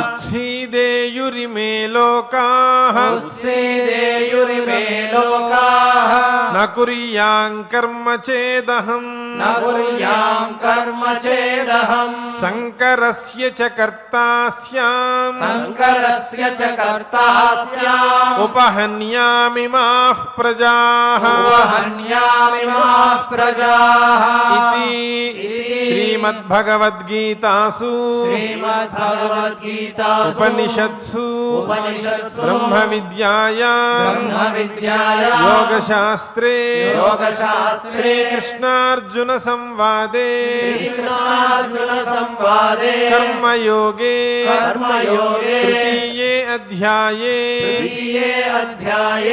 उत्सीदेयुरिमे लोकाः उत्सीदेयुरिमे लोकाः न कुर्यां कर्म चेदहम् न कुर्यां कर्म चेदहम् शङ्करस्य च कर्ता स्याम् शङ्करस्य च कर्ता स्याम् उपहन्यामिमाः प्रजाः उपहन्यामिमाः प्रजाः इति श्रीमद्भगवद्गीतासु श्रीमद्भगवद्गीतासु उपनिषत्सु उपनिषत्सु ब्रह्मविद्यायां योगशास्त्रे श्रीकृष्णार्जुन संवादे श्रीकृष्णार्जुन संवादे कर्मयोगे तृतीये अध्याये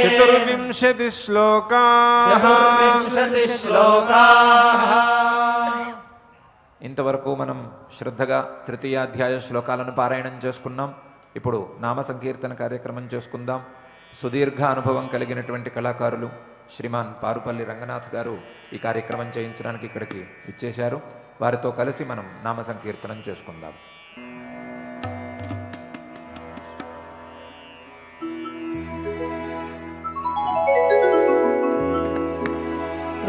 चतुर्विंशति श्लोकाः ఇంతవరకు మనం శ్రద్ధగా తృతీయాధ్యాయ శ్లోకాలను పారాయణం చేసుకున్నాం. ఇప్పుడు నామ సంకీర్తన కార్యక్రమం చేసుకుందాం. సుదీర్ఘ అనుభవం కలిగినటువంటి కళాకారులు శ్రీమాన్ పారుపల్లి రంగనాథ్ గారు ఈ కార్యక్రమం చేయించడానికి ఇక్కడికి విచ్చేశారు. వారితో కలిసి మనం నామ సంకీర్తనం చేసుకుందాం.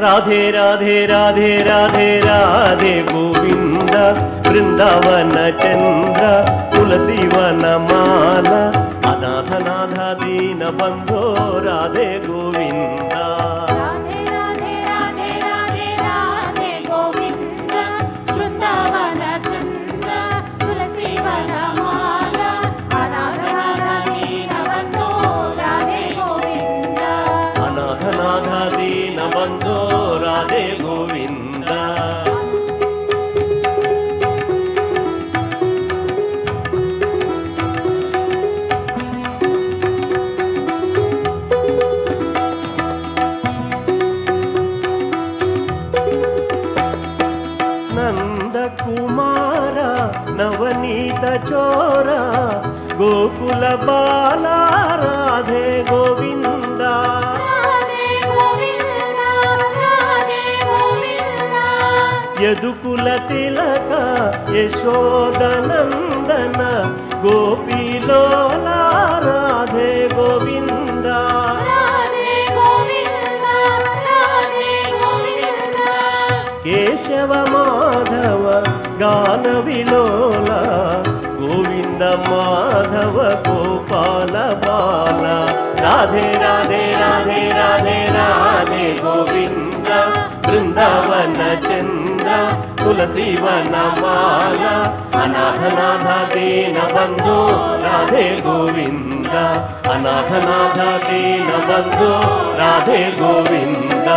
राधे राधे राधे राधे राधे गोविंद वृंदावन चंद्र तुलसी वन माल अनाथनाथ दीन बंधो राधे गोविंद राधे राधे राधे राधे राधे गोविंद वृंदावन चंद्र तुलसी वन माल अनाथनाथ दीन बंधो राधे गोविंद अनाथनाथ दीन बंधो राधे गोविंद नंद कुमार नवनीत चोरा గోకుల బాల రాధే గోవింద రాధే గోవింద రాధే గోవింద యదుకుల తిలక యశోదనందన గోపీలోల రాధే గోవింద రాధే గోవింద రాధే గోవింద కేశవ మాధవ గాన విలోల గోవింద మాధవ గోపాల బాల రాధే రాధే రాధే రాధే రాధే గోవింద బృందావన చంద్ర తులసి వనమాల అనాథనాథ దీన బంధో రాధే గోవింద అనాథనాథ దీన బంధో రాధే గోవింద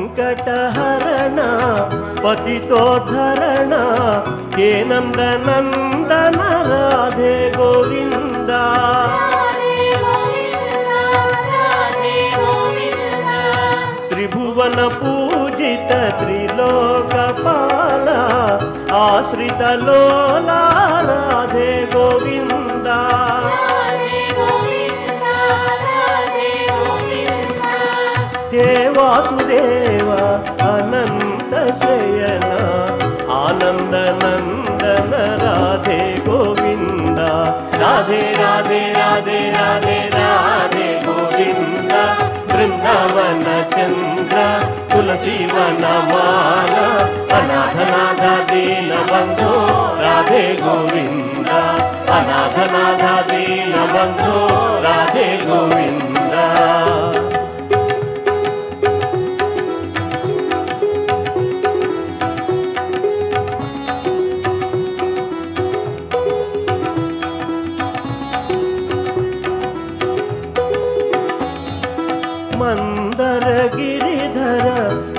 సంకటహరణ పతితోద్ధరణ హే నందనందన రాధే గోవింద రాధే గోవింద రాధే గోవింద త్రిభువన పూజిత త్రిలోకపాల ఆశ్రిత లోల రాధే గోవింద రాధే గోవింద రాధే గోవింద హే వాసుదేవ అనంత శయన ఆనంద నందన రాధే గోవింద రాధే రాధే రాధే రాధే రాధే గోవింద బృందావన చంద్ర తులసి వనమాల అనాథనాథ దీన బంధో రాధే గోవింద అనాథనాథ దీన బంధో రాధే గోవింద మందర గిరిధర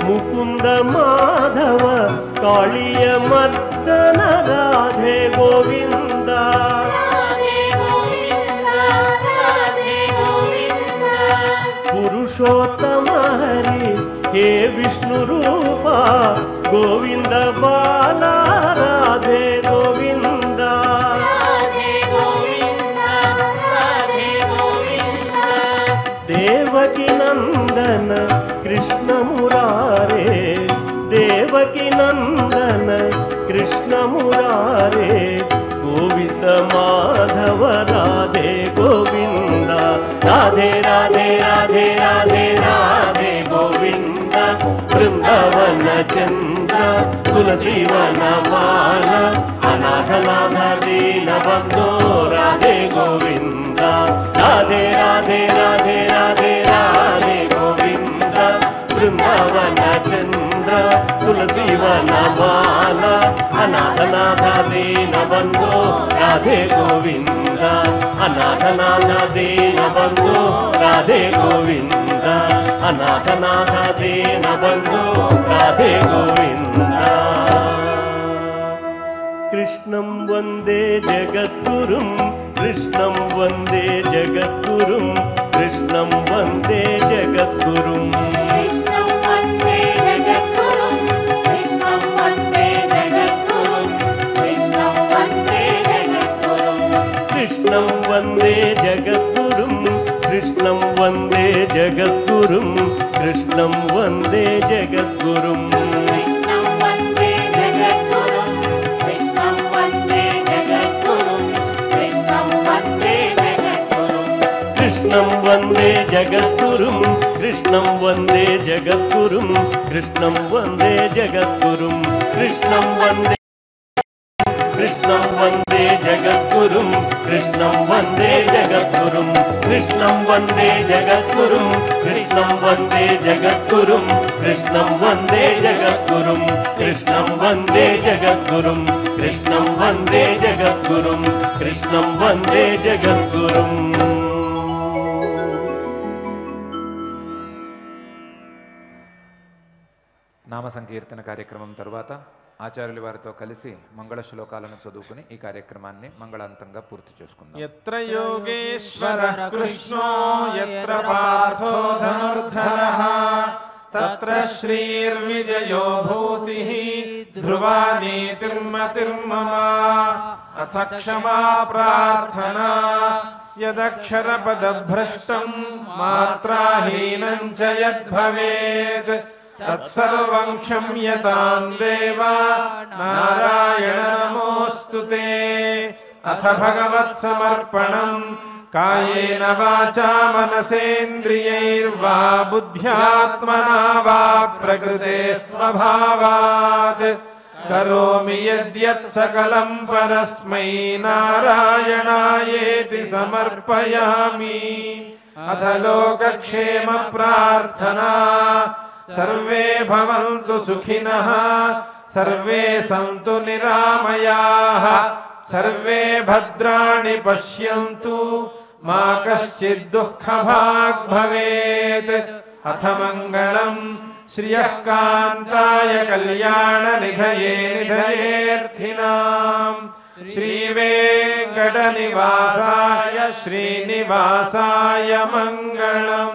ముకుంద మాధవ కాళీయ మర్దన రాధే గోవింద రాధే గోవింద రాధే గోవింద పురుషోత్తమ హరి హే విష్ణు రూప గోవింద బాల రాధే గోవింద రాధే గోవింద రాధే గోవింద దేవకి నందన కృష్ణ మురారే దేవకి నందన కృష్ణ మురారే గోవింద మాధవ రాధే గోవింద రాధే రాధే రాధే రాధే రాధే గోవింద బృందావన చంద్ర తులసి వనమాల అనాథనాథ దీన బంధో రాధే గోవింద రాధే రాధే రాధే రాధే రాధే గోవింద బృందావన చంద్ర తులసి వనమాల అనాథనాథ దీన బంధో రాధే గోవింద అనాథనాథ దీన బంధో రాధే గోవింద అనాథనాథ దీన బంధో రాధే గోవింద కృష్ణం వందే జగద్గురుం కృష్ణం వందే జగద్గురుం కృష్ణం వందే జగద్గురుం కృష్ణం వందే జగద్గురుం కృష్ణం వందే జగద్గురుం కృష్ణం వందే జగద్గురుం కృష్ణం వందే జగద్గురుం కృష్ణం వందే జగద్గురుం కృష్ణం వందే జగద్గురుం కృష్ణం వందే జగద్గురుం కృష్ణం వందే జగద్గురుం కృష్ణం వందే జగద్గురుం కృష్ణం వందే జగద్గురుం కృష్ణం వందే జగద్గురుం కృష్ణం వందే జగద్గురుం కృష్ణం వందే కృష్ణం వందే జగద్గురుం కృష్ణం వందే జగద్గురుం కృష్ణం వందే జగద్గురుం కృష్ణం వందే జగద్గురుం కృష్ణం వందే జగద్గురుం కృష్ణం వందే జగద్గురుం కృష్ణం వందే జగద్గురుం కృష్ణం వందే జగద్గురుం నామ సంకీర్తన కార్యక్రమం తరువాత ఆచార్యుల వారితో కలిసి మంగళ శ్లోకాలను చదువుకుని ఈ కార్యక్రమాన్ని మంగళాంతంగా పూర్తి చేసుకుందాం. యత్ర యోగేశ్వరః కృష్ణో యత్ర పార్థో ధనుర్ధరః తత్ర శ్రీర్విజయో భూతిః ధ్రువా నీతిర్మతిర్మమ అథ క్షమా ప్రార్థనా యదక్షరపదభ్రష్టం మాత్రాహీనం చ యద్భవేత్ తత్సర్వం క్షమ్యతాం దేవ నారాయణ నమోస్తుతే. అథ భగవత్సమర్పణం కాయేన వాచా మనసేంద్రియైర్వా బుద్ధ్యాత్మనా వా ప్రకృతే స్వభావాత్ కరోమి యద్యత్ సకలం పరస్మై నారాయణాయేతి సమర్పయామి. అథ లోకక్షేమ ప్రార్థనా సర్వే భవంతు సుఖినః సర్వే సంతు నిరామయాః సర్వే భద్రాణి పశ్యంతు మా కశ్చిద్ దుఃఖభాగ్ భవేత్. అథ మంగళం శ్రియః కాంతాయ కళ్యాణ నిధయే నిధయేర్థినాం శ్రీవేంకట నివాసాయ శ్రీనివాసాయ మంగళం.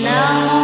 నమో